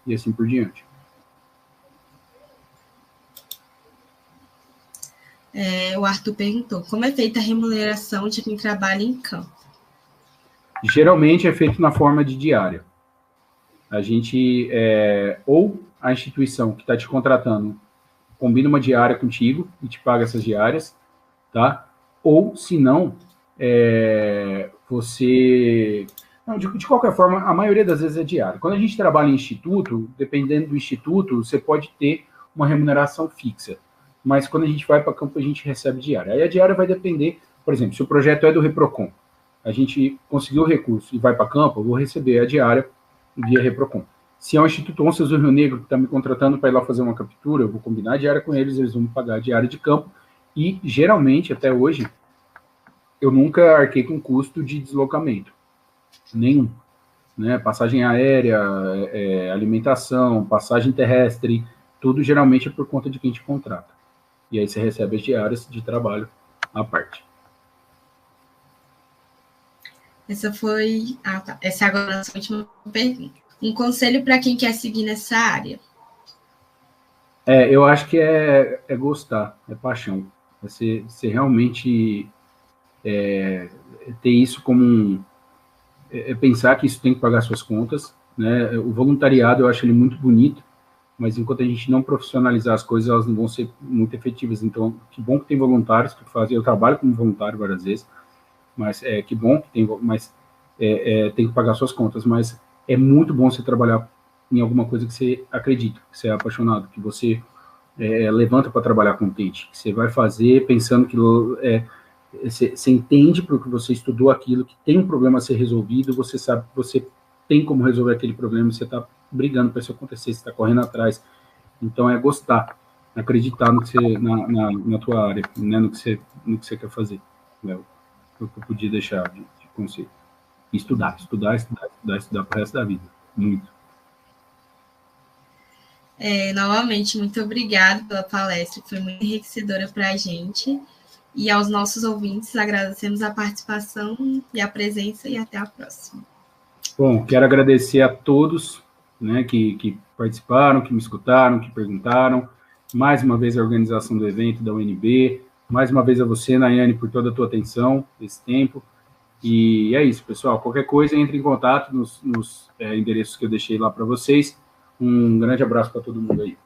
e assim por diante. O Arthur perguntou: como é feita a remuneração de quem trabalha em campo? Geralmente é feito na forma de diária. A gente, ou a instituição que está te contratando combina uma diária contigo e te paga essas diárias, tá? Ou, se não, você... Não, de qualquer forma, a maioria das vezes é diária. Quando a gente trabalha em instituto, dependendo do instituto, você pode ter uma remuneração fixa. Mas quando a gente vai para campo, a gente recebe diária. Aí a diária vai depender, por exemplo, se o projeto é do Reprocon, a gente conseguiu o recurso e vai para campo, eu vou receber a diária via Reprocon. Se é o Instituto Onças do Rio Negro que está me contratando para ir lá fazer uma captura, eu vou combinar a diária com eles, eles vão me pagar a diária de campo, e geralmente, até hoje, eu nunca arquei com custo de deslocamento. Nenhum. Né? Passagem aérea, alimentação, passagem terrestre, tudo geralmente é por conta de quem te contrata. E aí você recebe as diárias de trabalho à parte. Essa foi... tá. Essa agora é a nossa última pergunta. Um conselho para quem quer seguir nessa área? Eu acho que é gostar, é paixão. Você realmente ter isso como pensar que isso tem que pagar suas contas. Né? O voluntariado, eu acho ele muito bonito, mas enquanto a gente não profissionalizar as coisas, elas não vão ser muito efetivas. Então, que bom que tem voluntários que fazem. Eu trabalho como voluntário várias vezes, mas que bom que tem, mas tem que pagar suas contas. Mas é muito bom você trabalhar em alguma coisa que você acredita, que você é apaixonado, que você levanta para trabalhar contente, que você vai fazer pensando que você entende porque você estudou aquilo, que tem um problema a ser resolvido, você sabe que você tem como resolver aquele problema, você está brigando para isso acontecer, você está correndo atrás. Então, é gostar. acreditar no que você, na tua área, né, no que você quer fazer. É o que eu podia deixar de conselho. Estudar para o resto da vida. Muito. Novamente, muito obrigada pela palestra, foi muito enriquecedora para a gente. E aos nossos ouvintes, agradecemos a participação e a presença, e até a próxima. Bom, quero agradecer a todos, né, que participaram, que me escutaram, que perguntaram. Mais uma vez a organização do evento da UNB, mais uma vez a você, Nayane, por toda a tua atenção, esse tempo. E é isso, pessoal. Qualquer coisa, entre em contato nos endereços que eu deixei lá para vocês. Um grande abraço para todo mundo aí.